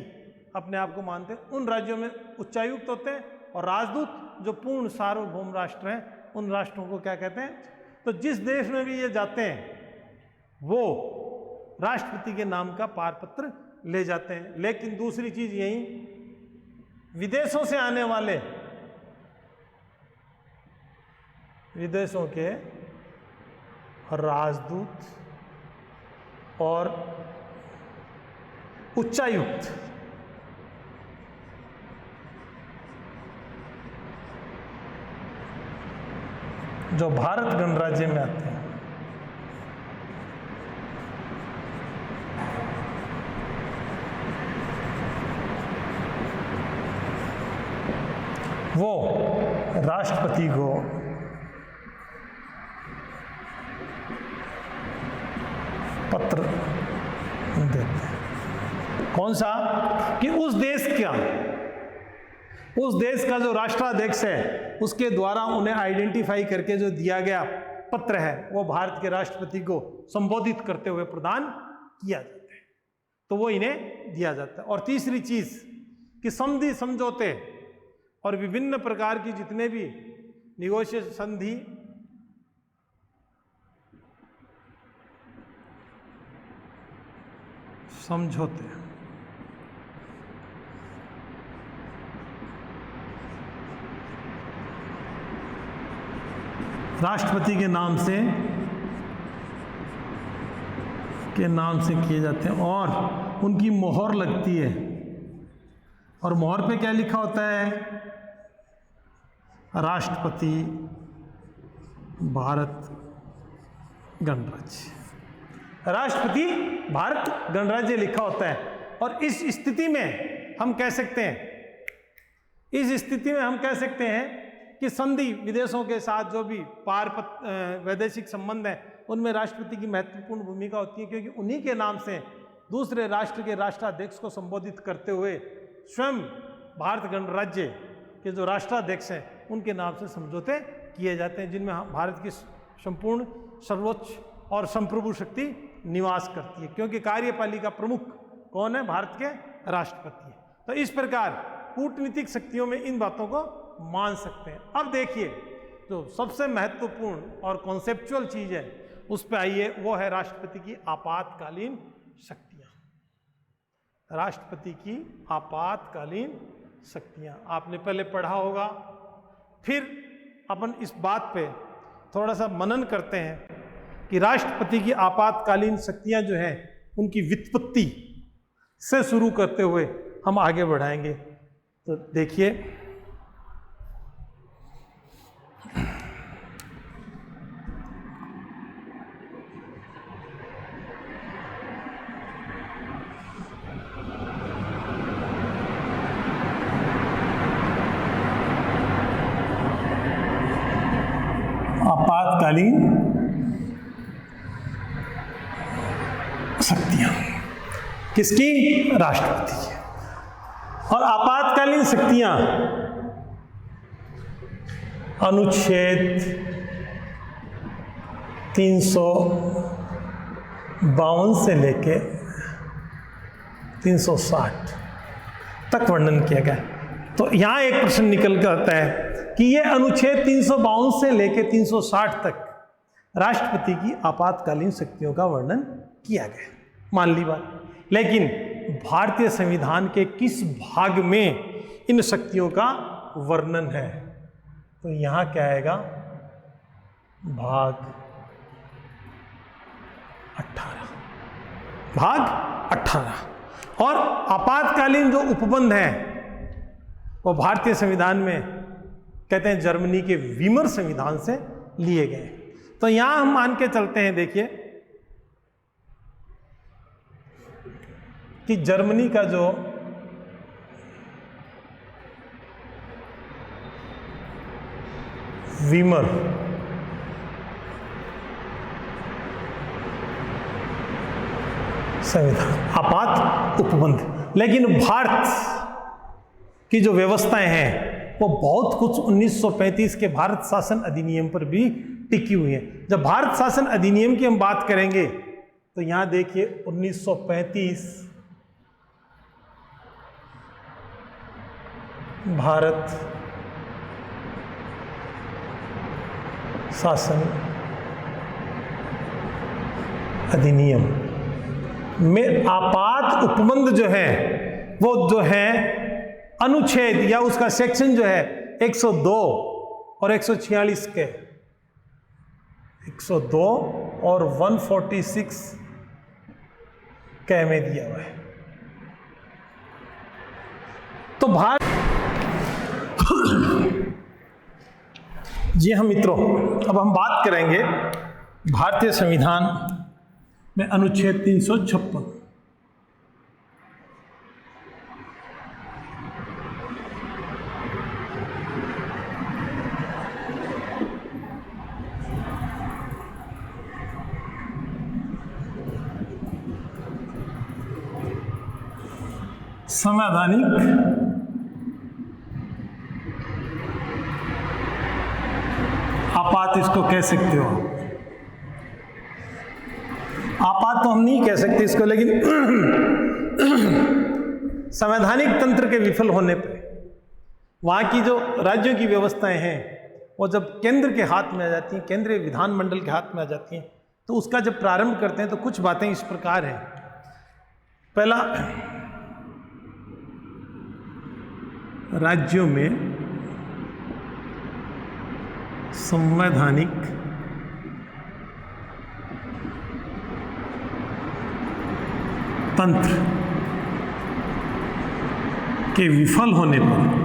अपने आप को मानते हैं। उन राज्यों में उच्चायुक्त होते हैं और राजदूत जो पूर्ण सार्वभौम राष्ट्र हैं, उन राष्ट्रों को क्या कहते हैं? तो जिस देश में भी ये जाते हैं वो राष्ट्रपति के नाम का पारपत्र ले जाते हैं। लेकिन दूसरी चीज यही, विदेशों से आने वाले, विदेशों के राजदूत और उच्चायुक्त जो भारत गणराज्य में आते हैं, वो राष्ट्रपति को पत्र देते हैं। कौन सा? कि उस देश का जो राष्ट्राध्यक्ष है उसके द्वारा उन्हें आइडेंटिफाई करके जो दिया गया पत्र है वो भारत के राष्ट्रपति को संबोधित करते हुए प्रदान किया जाता है, तो वो इन्हें दिया जाता है। और तीसरी चीज कि संधि, समझौते और विभिन्न प्रकार की जितने भी निगोशिएशन, संधि, समझौते, राष्ट्रपति के नाम से किए जाते हैं और उनकी मोहर लगती है। और मोहर पे क्या लिखा होता है? राष्ट्रपति भारत गणराज्य, राष्ट्रपति भारत गणराज्य लिखा होता है। और इस स्थिति में हम कह सकते हैं कि संधि, विदेशों के साथ जो भी वैदेशिक संबंध है उनमें राष्ट्रपति की महत्वपूर्ण भूमिका होती है, क्योंकि उन्हीं के नाम से दूसरे राष्ट्र के राष्ट्राध्यक्ष को संबोधित करते हुए स्वयं भारत गणराज्य के जो राष्ट्राध्यक्ष हैं उनके नाम से समझौते किए जाते हैं, जिनमें भारत की संपूर्ण, सर्वोच्च और संप्रभु शक्ति निवास करती है, क्योंकि कार्यपालिका प्रमुख कौन है? भारत के राष्ट्रपति है। तो इस प्रकार कूटनीतिक शक्तियों में इन बातों को मान सकते हैं। अब देखिए, जो सबसे महत्वपूर्ण और कॉन्सेप्चुअल चीज है उस पर आइए, वो है राष्ट्रपति की आपातकालीन शक्तियां। राष्ट्रपति की आपातकालीन शक्तियां। आपने पहले पढ़ा होगा, फिर अपन इस बात पे थोड़ा सा मनन करते हैं कि राष्ट्रपति की आपातकालीन शक्तियां जो हैं उनकी व्युत्पत्ति से शुरू करते हुए हम आगे बढ़ाएंगे। तो देखिए, आपातकालीन शक्तियां किसकी? राष्ट्रपति की। और आपातकालीन शक्तियां अनुच्छेद 352 से लेके 360 तक वर्णन किया गया। तो यहां एक प्रश्न निकल कर आता है कि यह अनुच्छेद 352 से लेके 360 तक राष्ट्रपति की आपातकालीन शक्तियों का वर्णन किया गया, मान ली बात। लेकिन भारतीय संविधान के किस भाग में इन शक्तियों का वर्णन है? तो यहां क्या आएगा? भाग 18। भाग 18। और आपातकालीन जो उपबंध है वो भारतीय संविधान में कहते हैं जर्मनी के वीमर संविधान से लिए गए। तो यहां हम मान के चलते हैं, देखिए, कि जर्मनी का जो वीमर संविधान आपात उपबंध, लेकिन भारत की जो व्यवस्थाएं हैं वो बहुत कुछ 1935 के भारत शासन अधिनियम पर भी टिकी हुई है। जब भारत शासन अधिनियम की हम बात करेंगे तो यहां देखिए 1935 भारत शासन अधिनियम में आपात उपबंध जो है वो जो है अनुच्छेद या उसका सेक्शन जो है 102 और 146 के 102 और 146 के में दिया हुआ है। तो भारत जी हाँ मित्रों, अब हम बात करेंगे भारतीय संविधान में अनुच्छेद 356। संवैधानिक आपात इसको कह सकते हो। आपात तो हम नहीं कह सकते इसको, लेकिन संवैधानिक तंत्र के विफल होने पर वहाँ की जो राज्यों की व्यवस्थाएं हैं वो जब केंद्र के हाथ में आ जाती हैं, केंद्रीय विधानमंडल के हाथ में आ जाती हैं, तो उसका जब प्रारंभ करते हैं तो कुछ बातें इस प्रकार हैं। पहला, राज्यों में संवैधानिक तंत्र के विफल होने पर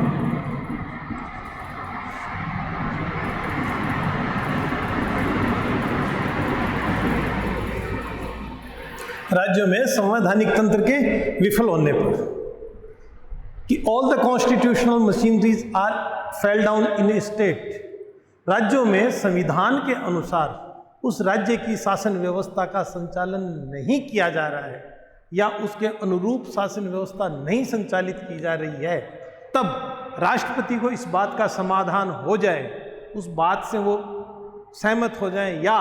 राज्यों में संवैधानिक तंत्र के विफल होने पर कि all the constitutional machineries are fail down in a state, राज्यों में संविधान के अनुसार उस राज्य की शासन व्यवस्था का संचालन नहीं किया जा रहा है या उसके अनुरूप शासन व्यवस्था नहीं संचालित की जा रही है, तब राष्ट्रपति को इस बात का समाधान हो जाए, उस बात से वो सहमत हो जाएं या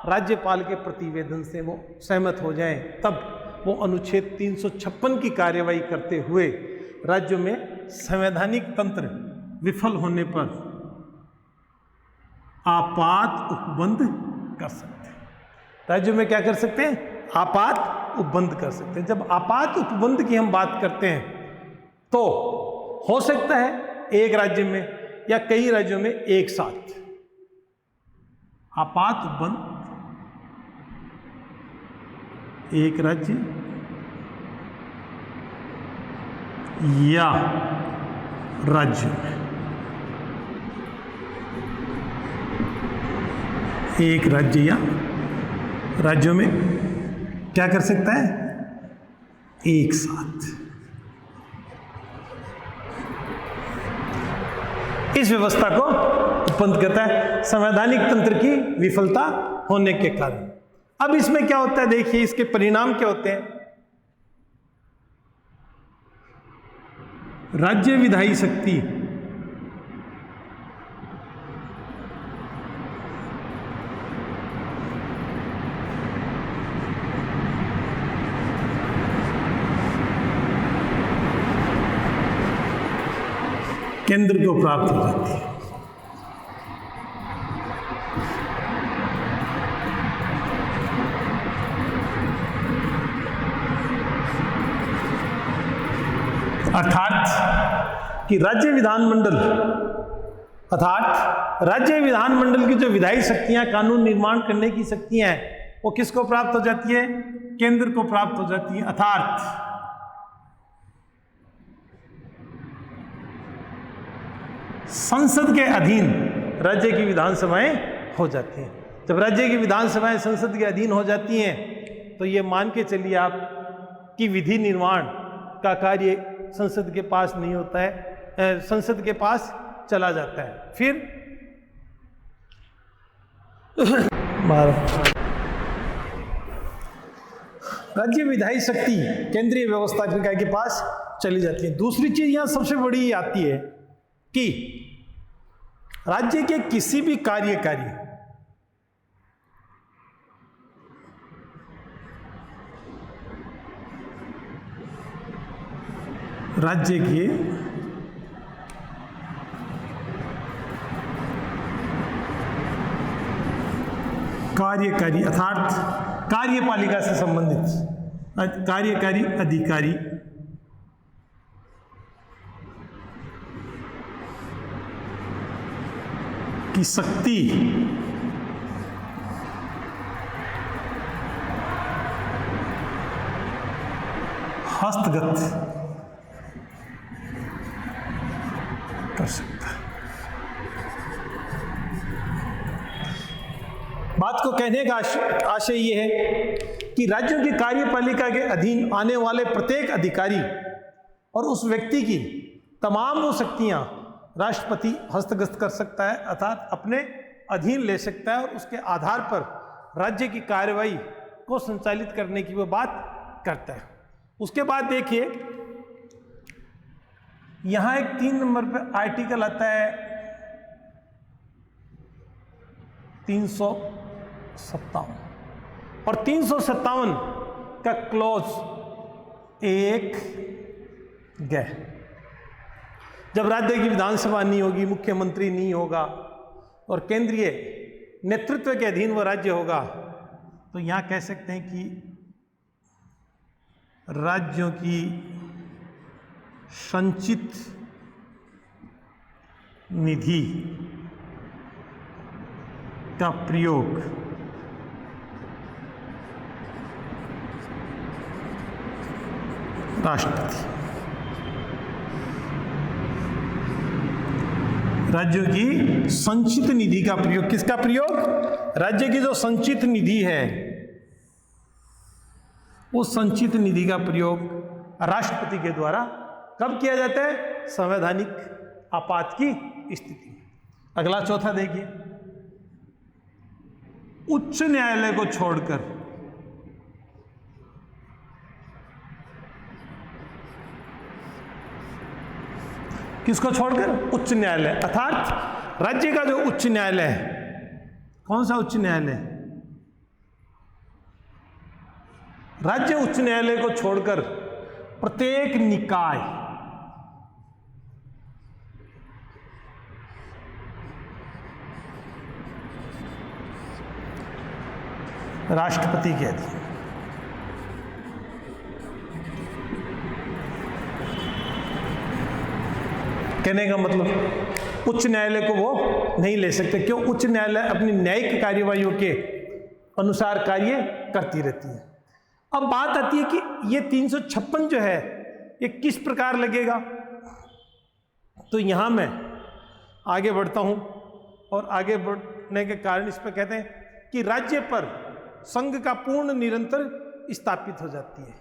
राज्यपाल के प्रतिवेदन से वो सहमत हो जाएं, तब वो अनुच्छेद 356 की कार्यवाही करते हुए राज्यों में संवैधानिक तंत्र विफल होने पर आपात उपबंध कर सकते हैं। राज्यों में क्या कर सकते हैं? आपात उपबंध कर सकते हैं। जब आपात उपबंध की हम बात करते हैं तो हो सकता है एक राज्य में या कई राज्यों में एक साथ। आपात उपबंध एक राज्य या राज्य में, एक राज्य या राज्यों में क्या कर सकता है, एक साथ। इस व्यवस्था को उपबंध कहता है संवैधानिक तंत्र की विफलता होने के कारण। अब इसमें क्या होता है, देखिए इसके परिणाम क्या होते हैं। राज्य विधायी शक्ति केंद्र को प्राप्त हो जाती है। अर्थात कि राज्य विधानमंडल की जो विधायी शक्तियां, कानून निर्माण करने की शक्तियां हैं, वो किसको प्राप्त हो जाती है, केंद्र को प्राप्त हो जाती है। अर्थात संसद के अधीन राज्य की विधानसभाएं हो जाती हैं। जब राज्य की विधानसभाएं संसद के अधीन हो जाती हैं तो ये मान के चलिए आप कि विधि निर्माण का कार्य संसद के पास नहीं होता है, संसद के पास चला जाता है। फिर राज्य विधायी शक्ति केंद्रीय व्यवस्थापिका के पास चली जाती है। दूसरी चीज यहां सबसे बड़ी आती है कि राज्य के किसी भी कार्यकारी राज्य के कार्यकारी अर्थात कार्यपालिका से संबंधित कार्यकारी अधिकारी की शक्ति हस्तगत कर सकता है। बात को कहने का आशय यह है कि राज्यों की कार्यपालिका के अधीन आने वाले प्रत्येक अधिकारी और उस व्यक्ति की तमाम वो शक्तियां राष्ट्रपति हस्तगत कर सकता है, अर्थात अपने अधीन ले सकता है और उसके आधार पर राज्य की कार्रवाई को संचालित करने की वो बात करता है। उसके बाद देखिए यहां एक 3 नंबर पर आर्टिकल आता है 357 और 357 का क्लॉज 1 ग जब राज्य की विधानसभा नहीं होगी, मुख्यमंत्री नहीं होगा और केंद्रीय नेतृत्व के अधीन वो राज्य होगा, तो यहां कह सकते हैं कि राज्यों की संचित निधि का प्रयोग राष्ट्रपति, राज्यों की संचित निधि का प्रयोग, किसका प्रयोग, राज्य की जो संचित निधि है उस संचित निधि का प्रयोग राष्ट्रपति के द्वारा कब किया जाता है, संवैधानिक आपात की स्थिति में। अगला चौथा देखिए, उच्च न्यायालय को छोड़कर किसको छोड़कर, उच्च न्यायालय, अर्थात राज्य का जो उच्च न्यायालय है, कौन सा उच्च न्यायालय, राज्य उच्च न्यायालय को छोड़कर प्रत्येक निकाय राष्ट्रपति के अधीन, कहने का मतलब उच्च न्यायालय को वो नहीं ले सकते। क्यों? उच्च न्यायालय अपनी न्यायिक कार्यवाहियों के अनुसार कार्य करती रहती है। अब बात आती है कि ये 356 जो है ये किस प्रकार लगेगा। तो यहां मैं आगे बढ़ता हूं और आगे बढ़ने के कारण इस पर कहते हैं कि राज्य पर संघ का पूर्ण निरंतर स्थापित हो जाती है।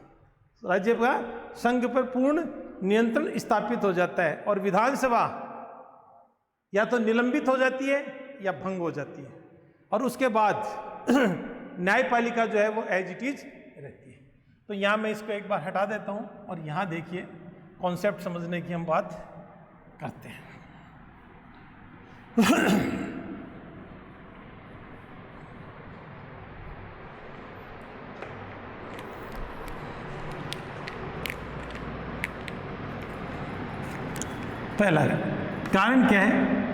राज्य का संघ पर पूर्ण नियंत्रण स्थापित हो जाता है और विधानसभा या तो निलंबित हो जाती है या भंग हो जाती है और उसके बाद न्यायपालिका जो है वो एज इट इज रहती है। तो यहाँ मैं इसको एक बार हटा देता हूँ और यहाँ देखिए कॉन्सेप्ट समझने की हम बात करते हैं। पहला कारण क्या है?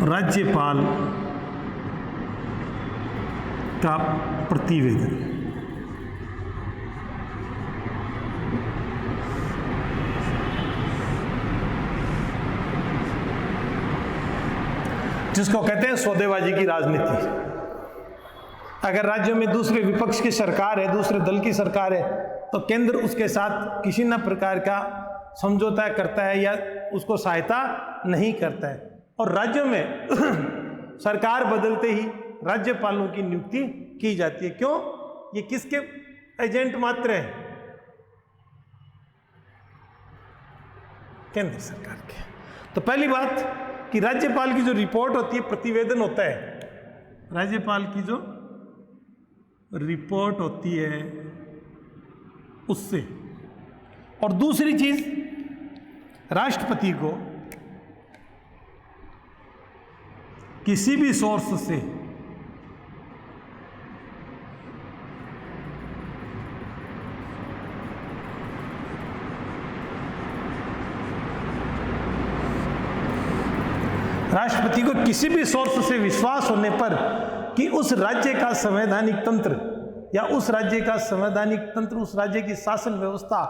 राज्यपाल का प्रतिवेदन। जिसको कहते हैं सौदेबाजी की राजनीति। अगर राज्यों में दूसरे विपक्ष की सरकार है, दूसरे दल की सरकार है, तो केंद्र उसके साथ किसी न प्रकार का समझौता करता है या उसको सहायता नहीं करता है। और राज्यों में सरकार बदलते ही राज्यपालों की नियुक्ति की जाती है। क्यों? ये किसके एजेंट मात्र हैं? केंद्र सरकार के। तो पहली बात कि राज्यपाल की जो रिपोर्ट होती है, प्रतिवेदन होता है, राज्यपाल की जो रिपोर्ट होती है उससे। और दूसरी चीज, राष्ट्रपति को किसी भी सोर्स से राष्ट्रपति को किसी भी सोर्स से विश्वास होने पर कि उस राज्य का संवैधानिक तंत्र या उस राज्य का संवैधानिक तंत्र, उस राज्य की शासन व्यवस्था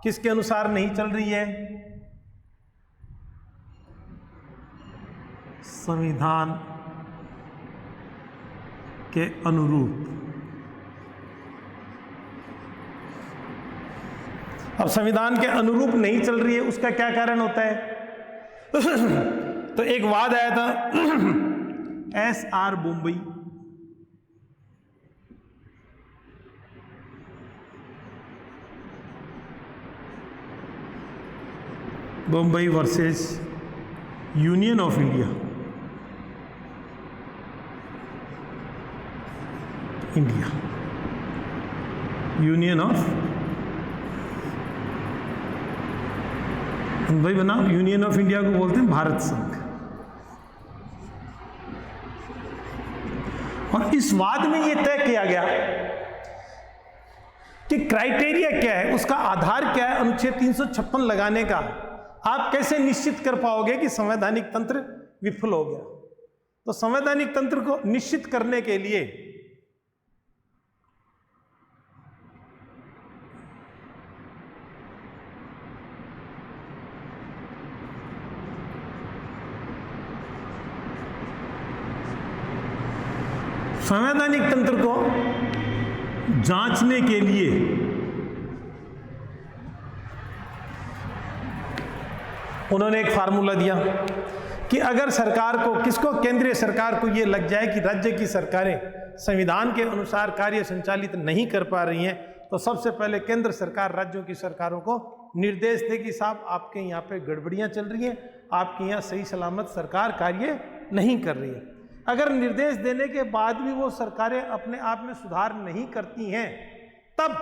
किसके अनुसार नहीं चल रही है? संविधान के अनुरूप। अब संविधान के अनुरूप नहीं चल रही है, उसका क्या कारण होता है? तो एक वाद आया था SR Bombay, Bombay versus union of India, union of भाई बना, यूनियन ऑफ इंडिया को बोलते हैं भारत संघ। और इस वाद में यह तय किया गया कि क्राइटेरिया क्या है, उसका आधार क्या है अनुच्छेद 356 लगाने का। आप कैसे निश्चित कर पाओगे कि संवैधानिक तंत्र विफल हो गया? तो संवैधानिक तंत्र को निश्चित करने के लिए संवैधानिक तंत्र को जांचने के लिए उन्होंने एक फार्मूला दिया कि अगर सरकार को, किसको, केंद्रीय सरकार को यह लग जाए कि राज्य की सरकारें संविधान के अनुसार कार्य संचालित नहीं कर पा रही हैं, तो सबसे पहले केंद्र सरकार राज्यों की सरकारों को निर्देश दे कि साहब आपके यहाँ पे गड़बड़ियाँ चल रही हैं, आपके यहाँ सही सलामत सरकार कार्य नहीं कर रही है। अगर निर्देश देने के बाद भी वो सरकारें अपने आप में सुधार नहीं करती हैं, तब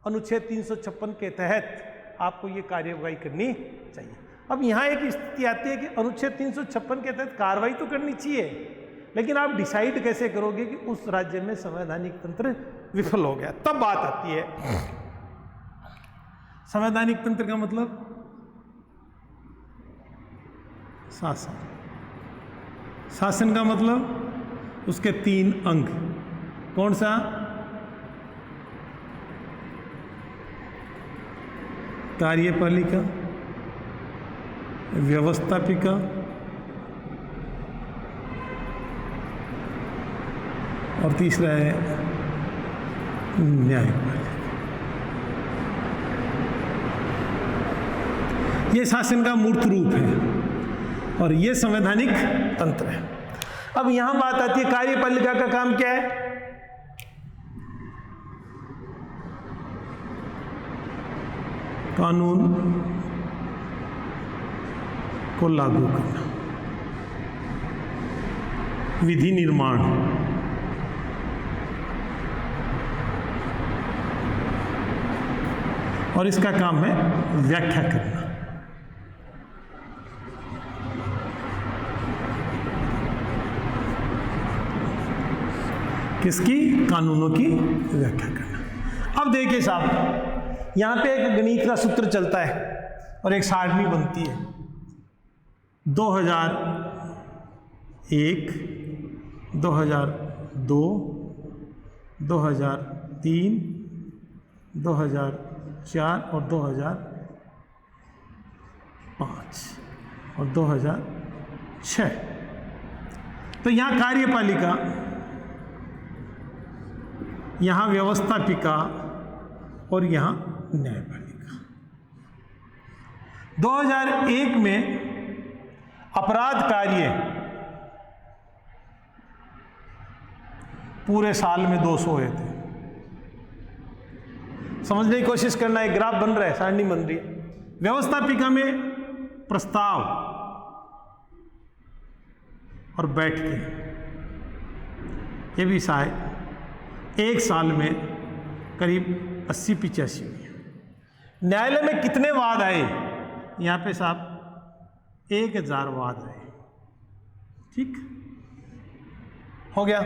अनुच्छेद 356 के तहत आपको ये कार्यवाही करनी चाहिए। अब यहाँ एक स्थिति आती है कि अनुच्छेद 356 के तहत कार्रवाई तो करनी चाहिए, लेकिन आप डिसाइड कैसे करोगे कि उस राज्य में संवैधानिक तंत्र विफल हो गया? तब बात आती है संवैधानिक तंत्र का मतलब शासन। शासन का मतलब उसके 3 अंग। कौन सा? कार्यपालिका, व्यवस्थापिका, और तीसरा है न्यायपालिका। ये शासन का मूर्त रूप है और ये संवैधानिक तंत्र है। अब यहां बात आती है कार्यपालिका का काम क्या है? कानून को लागू करना, विधि निर्माण, और इसका काम है व्याख्या करना। किसकी? कानूनों की व्याख्या करना। अब देखिए साहब, यहां पे एक गणित का सूत्र चलता है और एक सारणी बनती है। 2001, 2002, 2003, 2004 और 2005 और 2006। तो यहाँ कार्यपालिका, यहाँ व्यवस्थापिका और यहाँ न्यायपालिका। 2001 में अपराध कार्य पूरे साल में 200 हुए थे। समझने की कोशिश करना, एक ग्राफ बन रहा है, सारणी बन रही है। व्यवस्थापिका में प्रस्ताव और बैठके, ये भी शायद एक साल में करीब 80-85 हुई। न्यायालय में कितने वाद आए? यहाँ पे साहब 1000 वाद आए। ठीक हो गया।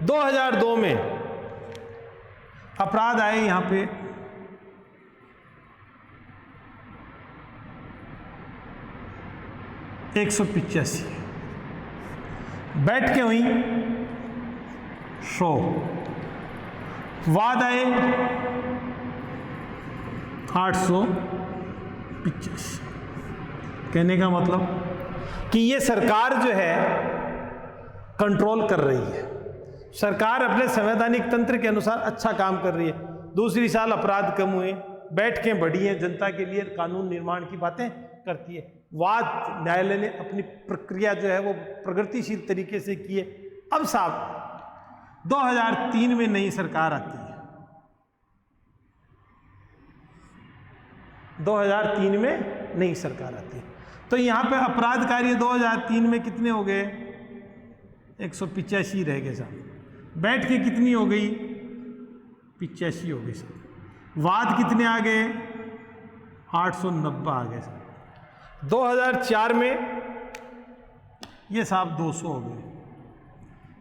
2002 में अपराध आए यहाँ पे 185, बैठ के हुई 100, वाद आए 885। कहने का मतलब कि ये सरकार जो है कंट्रोल कर रही है, सरकार अपने संवैधानिक तंत्र के अनुसार अच्छा काम कर रही है। दूसरी साल अपराध कम हुए, बैठकें बढ़ी हैं, जनता के लिए कानून निर्माण की बातें करती है। वाद न्यायालय ने अपनी प्रक्रिया जो है वो प्रगतिशील तरीके से की है। अब साहब 2003 में नई सरकार आती है। 2003 में नई सरकार आती है, तो यहाँ पे अपराध कार्य 2003 में कितने हो गए? 185 रह गए साहब। बैठ के कितनी हो गई? 85 हो गई साहब। वाद कितने आ गए? 890 आ गए साहब। 2004 में ये साहब 200 हो गए।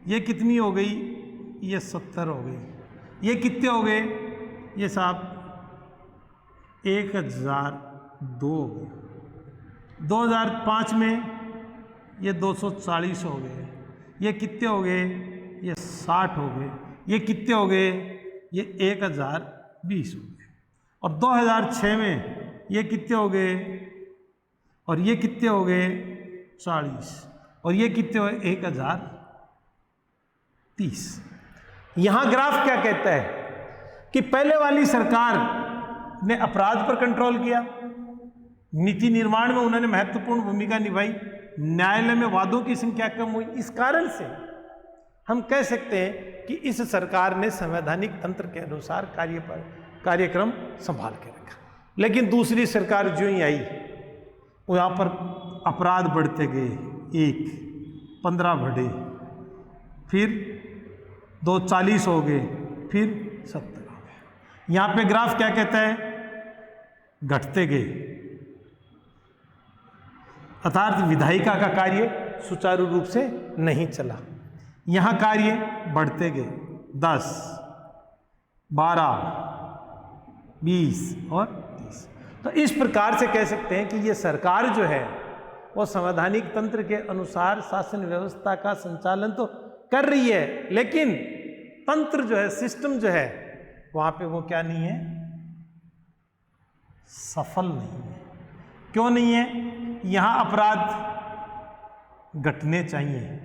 ये कितनी हो गई? ये 70 हो गई। ये कितने हो गए? ये साहब 1002 हो गए। 2005 में ये 240 हो गए। ये कितने हो गए? ये 60 हो गए। ये कितने हो गए? ये 1020 हो गए। और 2006 में ये कितने हो गए? और ये कितने हो गए? 40। और ये कितने हो? 1030। यहां ग्राफ क्या कहता है कि पहले वाली सरकार ने अपराध पर कंट्रोल किया, नीति निर्माण में उन्होंने महत्वपूर्ण भूमिका निभाई, न्यायालय में वादों की संख्या कम हुई। इस कारण से हम कह सकते हैं कि इस सरकार ने संवैधानिक तंत्र के अनुसार कार्यक्रम संभाल के रखा। लेकिन दूसरी सरकार जो ही आई, वहाँ पर अपराध बढ़ते गए। 15 बढ़े, फिर 240 हो गए, फिर 70 हो गए। यहाँ पे ग्राफ क्या कहता है? घटते गए, अर्थात विधायिका का कार्य सुचारू रूप से नहीं चला। यहाँ कार्य बढ़ते गए, 10, 12, 20 और 30। तो इस प्रकार से कह सकते हैं कि ये सरकार जो है वो संवैधानिक तंत्र के अनुसार शासन व्यवस्था का संचालन तो कर रही है, लेकिन तंत्र जो है, सिस्टम जो है, वहाँ पे वो क्या नहीं है? सफल नहीं है। क्यों नहीं है? यहाँ अपराध घटने चाहिए,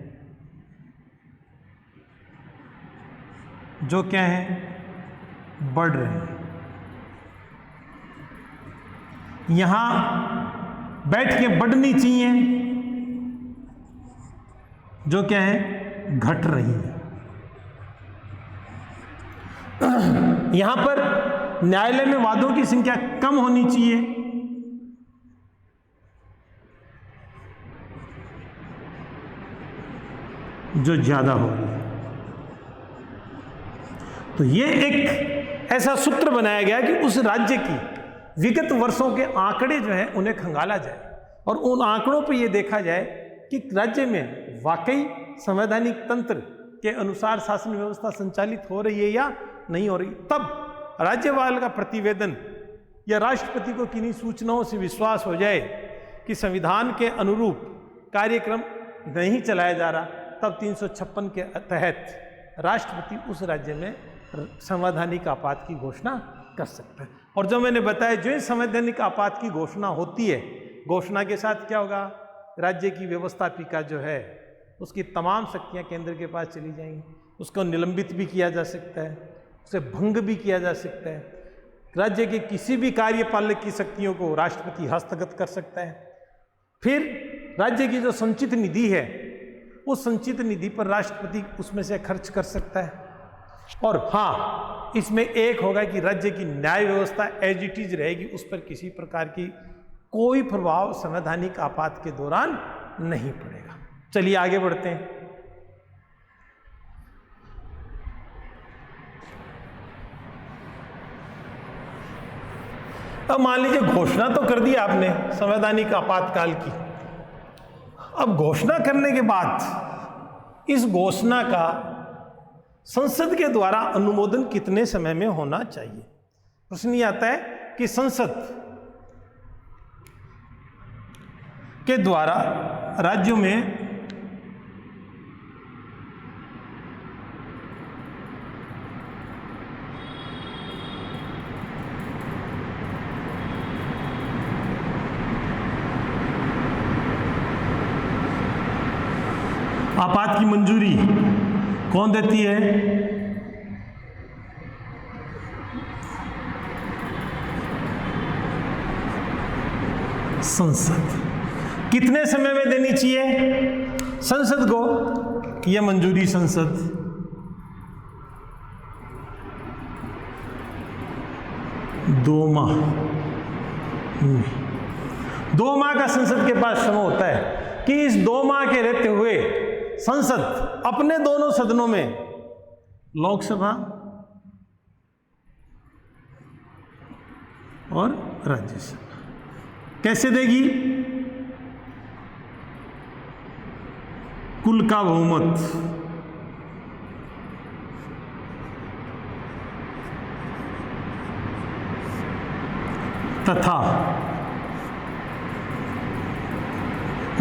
जो क्या है, बढ़ रहे हैं। यहाँ बैठ के बढ़नी चाहिए, जो क्या है, घट रही है। यहां पर न्यायालय में वादों की संख्या कम होनी चाहिए, जो ज्यादा हो रही है। तो ये एक ऐसा सूत्र बनाया गया कि उस राज्य की विगत वर्षों के आंकड़े जो हैं उन्हें खंगाला जाए और उन आंकड़ों पर यह देखा जाए कि राज्य में वाकई संवैधानिक तंत्र के अनुसार शासन व्यवस्था संचालित हो रही है या नहीं हो रही। तब राज्यपाल का प्रतिवेदन या राष्ट्रपति को किन्हीं सूचनाओं से विश्वास हो जाए कि संविधान के अनुरूप कार्यक्रम नहीं चलाया जा रहा, तब 356 के तहत राष्ट्रपति उस राज्य में संवैधानिक आपात की घोषणा कर सकता है। और जो मैंने बताया, जो संवैधानिक आपात की घोषणा होती है, घोषणा के साथ क्या होगा, राज्य की व्यवस्थापिका जो है उसकी तमाम शक्तियां केंद्र के पास चली जाएंगी। उसको निलंबित भी किया जा सकता है, उसे भंग भी किया जा सकता है। राज्य के किसी भी कार्यपालक की शक्तियों को राष्ट्रपति हस्तगत कर सकता है। फिर राज्य की जो संचित निधि है, उस संचित निधि पर राष्ट्रपति उसमें से खर्च कर सकता है। और हाँ, इसमें एक होगा कि राज्य की न्याय व्यवस्था एज इट इज रहेगी, उस पर किसी प्रकार की कोई प्रभाव संवैधानिक आपात के दौरान नहीं पड़ेगा। चलिए आगे बढ़ते हैं। अब मान लीजिए घोषणा तो कर दी आपने संवैधानिक आपातकाल की। अब घोषणा करने के बाद इस घोषणा का संसद के द्वारा अनुमोदन कितने समय में होना चाहिए? प्रश्न ये आता है कि संसद के द्वारा राज्यों में आपात की मंजूरी कौन देती है? संसद। कितने समय में देनी चाहिए संसद को यह मंजूरी? संसद 2 माह। 2 माह का संसद के पास समय होता है कि इस 2 माह के रहते हुए संसद अपने दोनों सदनों में, लोकसभा और राज्यसभा, कैसे देगी? कुल का बहुमत तथा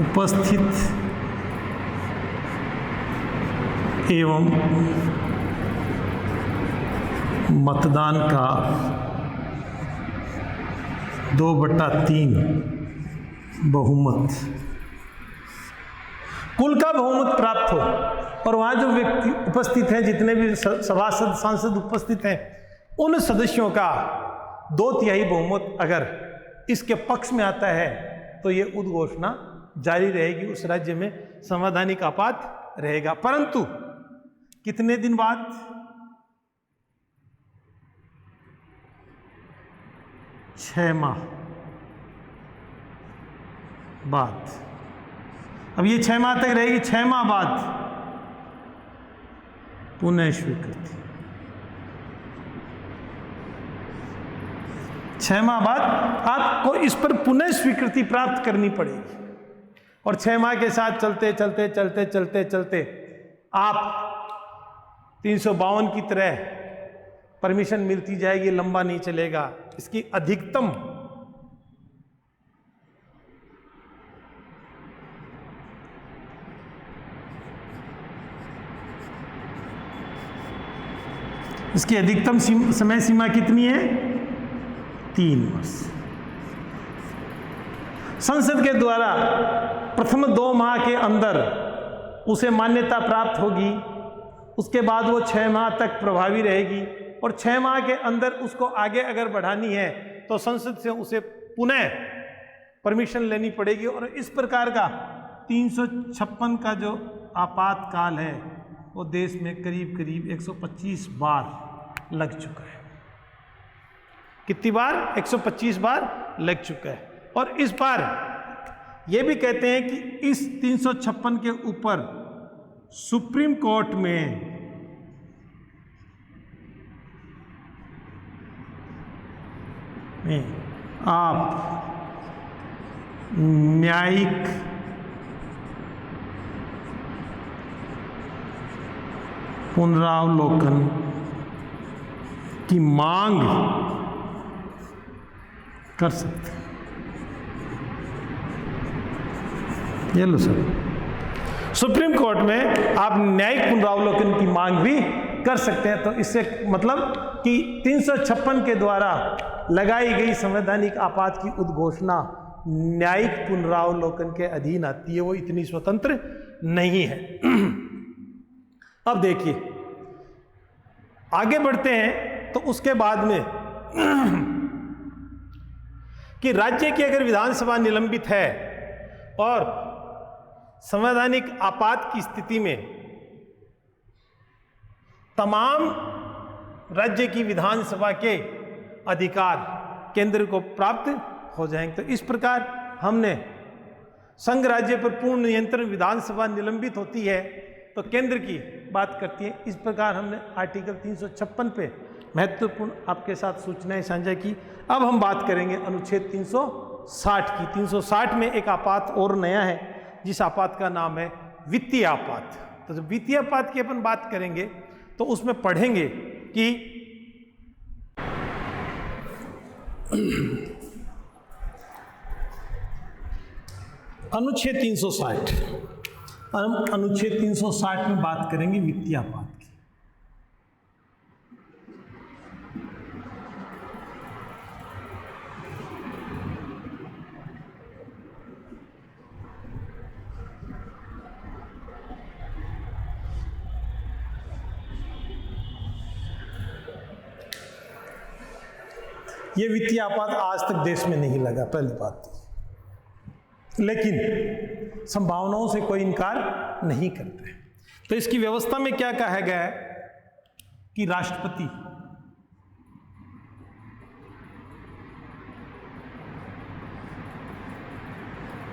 उपस्थित एवं मतदान का 2/3 बहुमत, कुल का बहुमत प्राप्त हो। और वहां जो व्यक्ति उपस्थित हैं, जितने भी सभासद सांसद उपस्थित हैं, उन सदस्यों का 2/3 बहुमत अगर इसके पक्ष में आता है तो ये उद्घोषणा जारी रहेगी, उस राज्य में संवैधानिक आपात रहेगा। परंतु कितने दिन बाद? 6 माह बाद। अब ये 6 माह तक रहेगी। 6 माह बाद पुनः स्वीकृति। 6 माह बाद आपको इस पर पुनः स्वीकृति प्राप्त करनी पड़ेगी। और 6 माह के साथ चलते चलते चलते चलते चलते आप 352 की तरह परमिशन मिलती जाएगी, लंबा नहीं चलेगा। इसकी अधिकतम समय सीमा कितनी है? 3 वर्ष। संसद के द्वारा प्रथम 2 माह के अंदर उसे मान्यता प्राप्त होगी, उसके बाद वो 6 माह तक प्रभावी रहेगी और 6 माह के अंदर उसको आगे अगर बढ़ानी है तो संसद से उसे पुनः परमिशन लेनी पड़ेगी। और इस प्रकार का 356 का जो आपातकाल है वो देश में करीब करीब 125 बार लग चुका है। कितनी बार? 125 बार लग चुका है। और इस बार ये भी कहते हैं कि इस 356 के ऊपर सुप्रीम कोर्ट में आप न्यायिक पुनरावलोकन की मांग कर सकते हैं। ये लो सर, सुप्रीम कोर्ट में आप न्यायिक पुनरावलोकन की मांग भी कर सकते हैं। तो इससे मतलब कि 356 के द्वारा लगाई गई संवैधानिक आपात की उद्घोषणा न्यायिक पुनरावलोकन के अधीन आती है, वो इतनी स्वतंत्र नहीं है। अब देखिए आगे बढ़ते हैं तो उसके बाद में कि राज्य की अगर विधानसभा निलंबित है और संवैधानिक आपात की स्थिति में तमाम राज्य की विधानसभा के अधिकार केंद्र को प्राप्त हो जाएंगे। तो इस प्रकार हमने संघ राज्य पर पूर्ण नियंत्रण विधानसभा निलंबित होती है तो केंद्र की बात करती है। इस प्रकार हमने आर्टिकल 356 पे महत्वपूर्ण आपके साथ सूचनाएं साझा की। अब हम बात करेंगे अनुच्छेद 360 की। 360 में एक आपात और नया है जिस आपात का नाम है वित्तीय आपात। तो जब वित्तीय आपात की अपन बात करेंगे तो उसमें पढ़ेंगे कि अनुच्छेद 360, हम अनुच्छेद 360 में बात करेंगे वित्तीय आपात की। ये वित्तीय आपात आज तक देश में नहीं लगा, पहली बात। लेकिन संभावनाओं से कोई इनकार नहीं करते। तो इसकी व्यवस्था में क्या कहा गया है कि राष्ट्रपति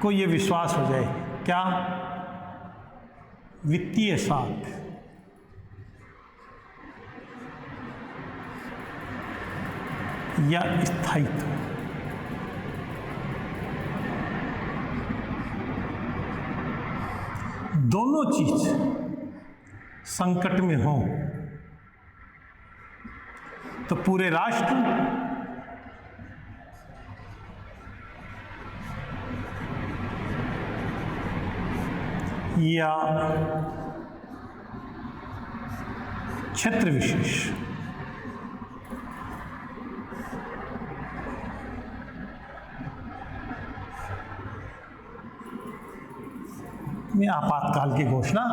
को यह विश्वास हो जाए, क्या? वित्तीय साख या स्थायित्व दोनों चीज संकट में हो तो पूरे राष्ट्र या क्षेत्र विशेष में आपातकाल की घोषणा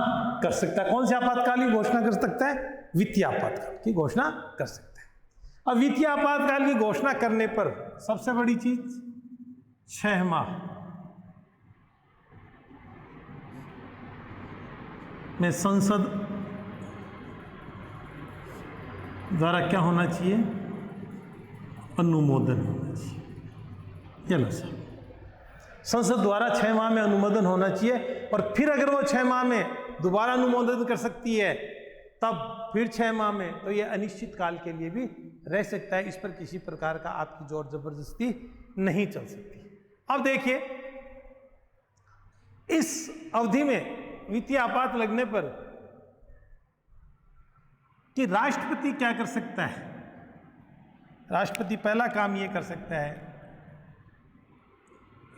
कर सकता है। कौन से आपातकाल की घोषणा कर सकता है? वित्तीय आपातकाल की घोषणा कर सकता है। अब वित्तीय आपातकाल की घोषणा करने पर सबसे बड़ी चीज 6 माह में संसद द्वारा क्या होना चाहिए? अनुमोदन होना चाहिए। चलो सर, संसद द्वारा 6 माह में अनुमोदन होना चाहिए और फिर अगर वो 6 माह में दोबारा अनुमोदन कर सकती है तब फिर 6 माह में, तो ये अनिश्चित काल के लिए भी रह सकता है। इस पर किसी प्रकार का आपकी जोर जबरदस्ती नहीं चल सकती। अब देखिए इस अवधि में वित्तीय आपात लगने पर कि राष्ट्रपति क्या कर सकता है? राष्ट्रपति पहला काम ये कर सकता है,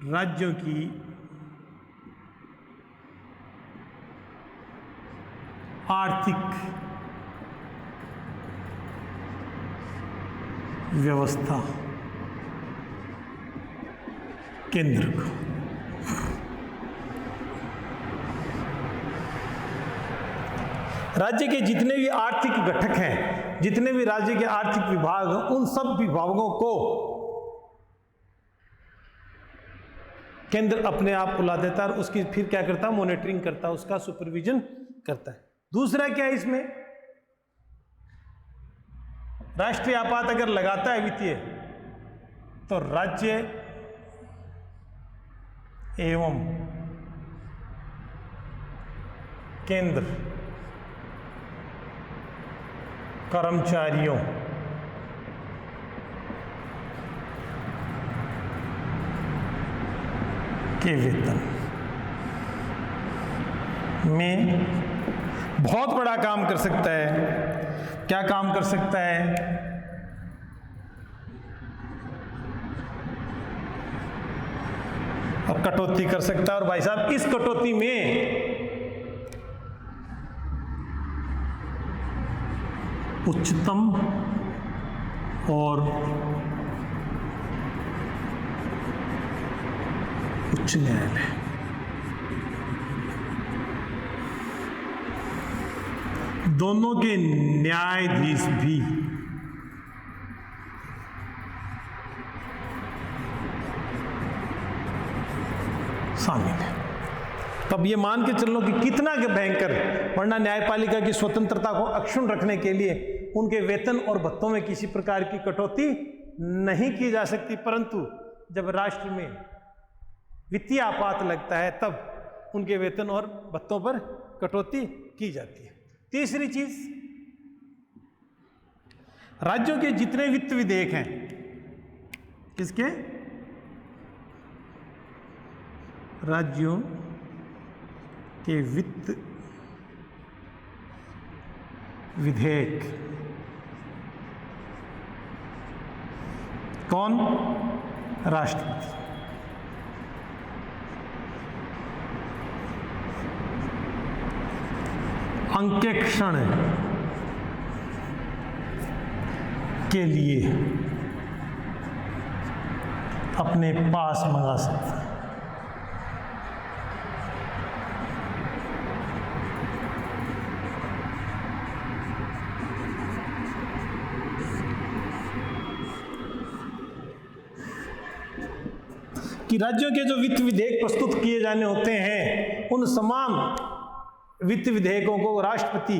राज्यों की आर्थिक व्यवस्था केंद्र को। राज्य के जितने भी आर्थिक घटक हैं, जितने भी राज्य के आर्थिक विभाग हैं, उन सब विभागों को केंद्र अपने आप बुला देता है और उसकी फिर क्या करता है, मॉनिटरिंग करता है, उसका सुपरविजन करता है। दूसरा क्या है इसमें, राष्ट्रीय आपात अगर लगाता है वित्तीय, तो राज्य एवं केंद्र कर्मचारियों के वेतन में बहुत बड़ा काम कर सकता है। क्या काम कर सकता है? और कटौती कर सकता है। और भाई साहब, इस कटौती में उच्चतम और उच्च न्यायालय दोनों के न्यायाधीश भी शामिल है। तब ये मान के चलो कि कितना के भयंकर, वरना न्यायपालिका की स्वतंत्रता को अक्षुण्ण रखने के लिए उनके वेतन और भत्तों में किसी प्रकार की कटौती नहीं की जा सकती, परंतु जब राष्ट्र में वित्तीय आपात लगता है तब उनके वेतन और भत्तों पर कटौती की जाती है। तीसरी चीज, राज्यों के जितने वित्त विधेयक हैं, किसके? राज्यों के वित्त विधेयक, कौन? राष्ट्रपति। अंकेक्षण के लिए अपने पास मंगा सकता है। कि राज्यों के जो वित्त विधेयक प्रस्तुत किए जाने होते हैं, उन तमाम वित्त विधेयकों को राष्ट्रपति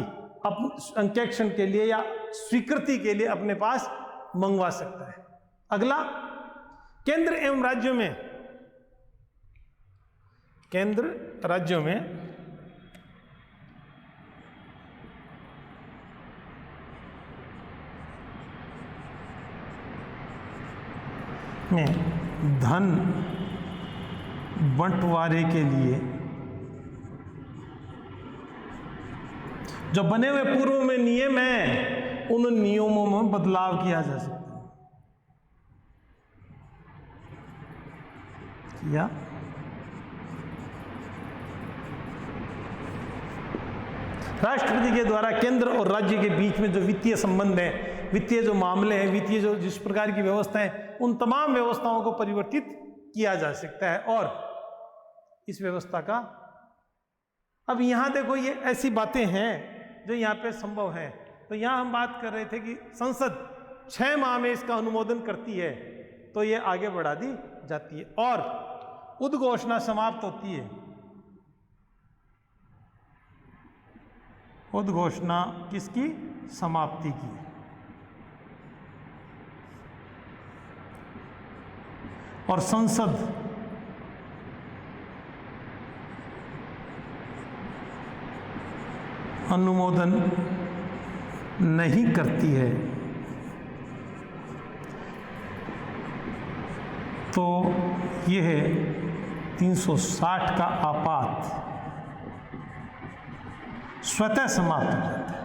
अंकेक्षण के लिए या स्वीकृति के लिए अपने पास मंगवा सकता है। अगला, केंद्र एवं राज्यों में, केंद्र राज्यों में धन बंटवारे के लिए जो बने हुए पूर्व में नियम हैं, उन नियमों में बदलाव किया जा सकता है। या राष्ट्रपति के द्वारा केंद्र और राज्य के बीच में जो वित्तीय संबंध है, वित्तीय जो मामले हैं, वित्तीय जो जिस प्रकार की व्यवस्था है, उन तमाम व्यवस्थाओं को परिवर्तित किया जा सकता है। और इस व्यवस्था का, अब यहां देखो, ये ऐसी बातें हैं जो यहाँ पे संभव है। तो यहाँ हम बात कर रहे थे कि संसद 6 माह में इसका अनुमोदन करती है, तो ये आगे बढ़ा दी जाती है और उद्घोषणा समाप्त होती है। उद्घोषणा किसकी? समाप्ति की। और संसद अनुमोदन नहीं करती है, तो यह 360 का आपात स्वतः समाप्त हो जाता है।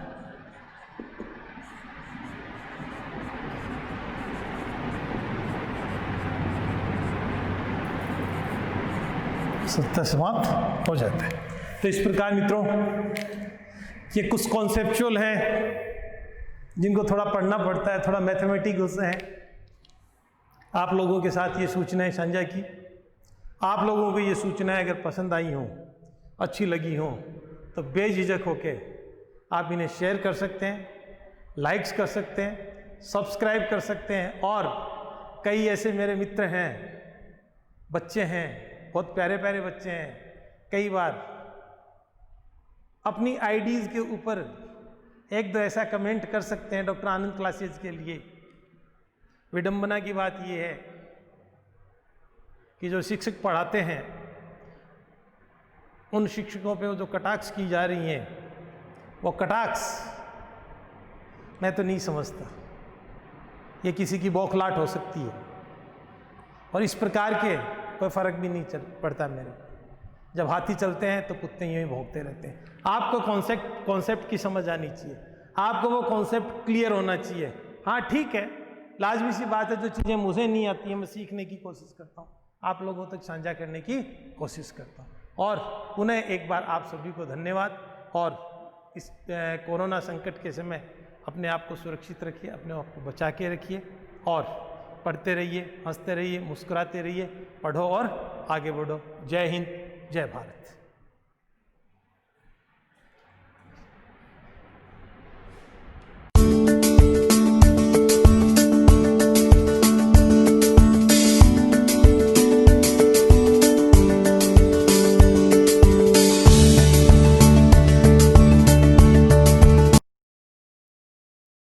स्वतः समाप्त हो जाता है। तो इस प्रकार मित्रों, ये कुछ कॉन्सेप्चुअल हैं जिनको थोड़ा पढ़ना पड़ता है, थोड़ा मैथमेटिक्स हैं। आप लोगों के साथ ये सूचनाएं साझा की। आप लोगों को ये सूचनाएं अगर पसंद आई हों, अच्छी लगी हों, तो बेझिझक होके आप इन्हें शेयर कर सकते हैं, लाइक्स कर सकते हैं, सब्सक्राइब कर सकते हैं। और कई ऐसे मेरे मित्र हैं, बच्चे हैं, बहुत प्यारे प्यारे बच्चे हैं, कई बार अपनी आईडीज़ के ऊपर एक दो ऐसा कमेंट कर सकते हैं डॉक्टर आनंद क्लासेज के लिए। विडंबना की बात यह है कि जो शिक्षक पढ़ाते हैं, उन शिक्षकों पे जो कटाक्ष की जा रही हैं, वो कटाक्ष मैं तो नहीं समझता ये किसी की बौखलाहट हो सकती है। और इस प्रकार के कोई फ़र्क भी नहीं पड़ता मेरे को। जब हाथी चलते हैं तो कुत्ते यूँ ही भौंकते रहते हैं। आपको कॉन्सेप्ट की समझ आनी चाहिए, आपको वो कॉन्सेप्ट क्लियर होना चाहिए। हाँ ठीक है, लाजमी सी बात है, जो चीज़ें मुझे नहीं आती हैं मैं सीखने की कोशिश करता हूँ, आप लोगों तक साझा करने की कोशिश करता हूँ। और पुनः एक बार आप सभी को धन्यवाद। और इस कोरोना संकट के समय अपने आप को सुरक्षित रखिए, अपने आप को बचा के रखिए और पढ़ते रहिए, हंसते रहिए, मुस्कुराते रहिए, पढ़ो और आगे बढ़ो। जय हिंद, जय भारत।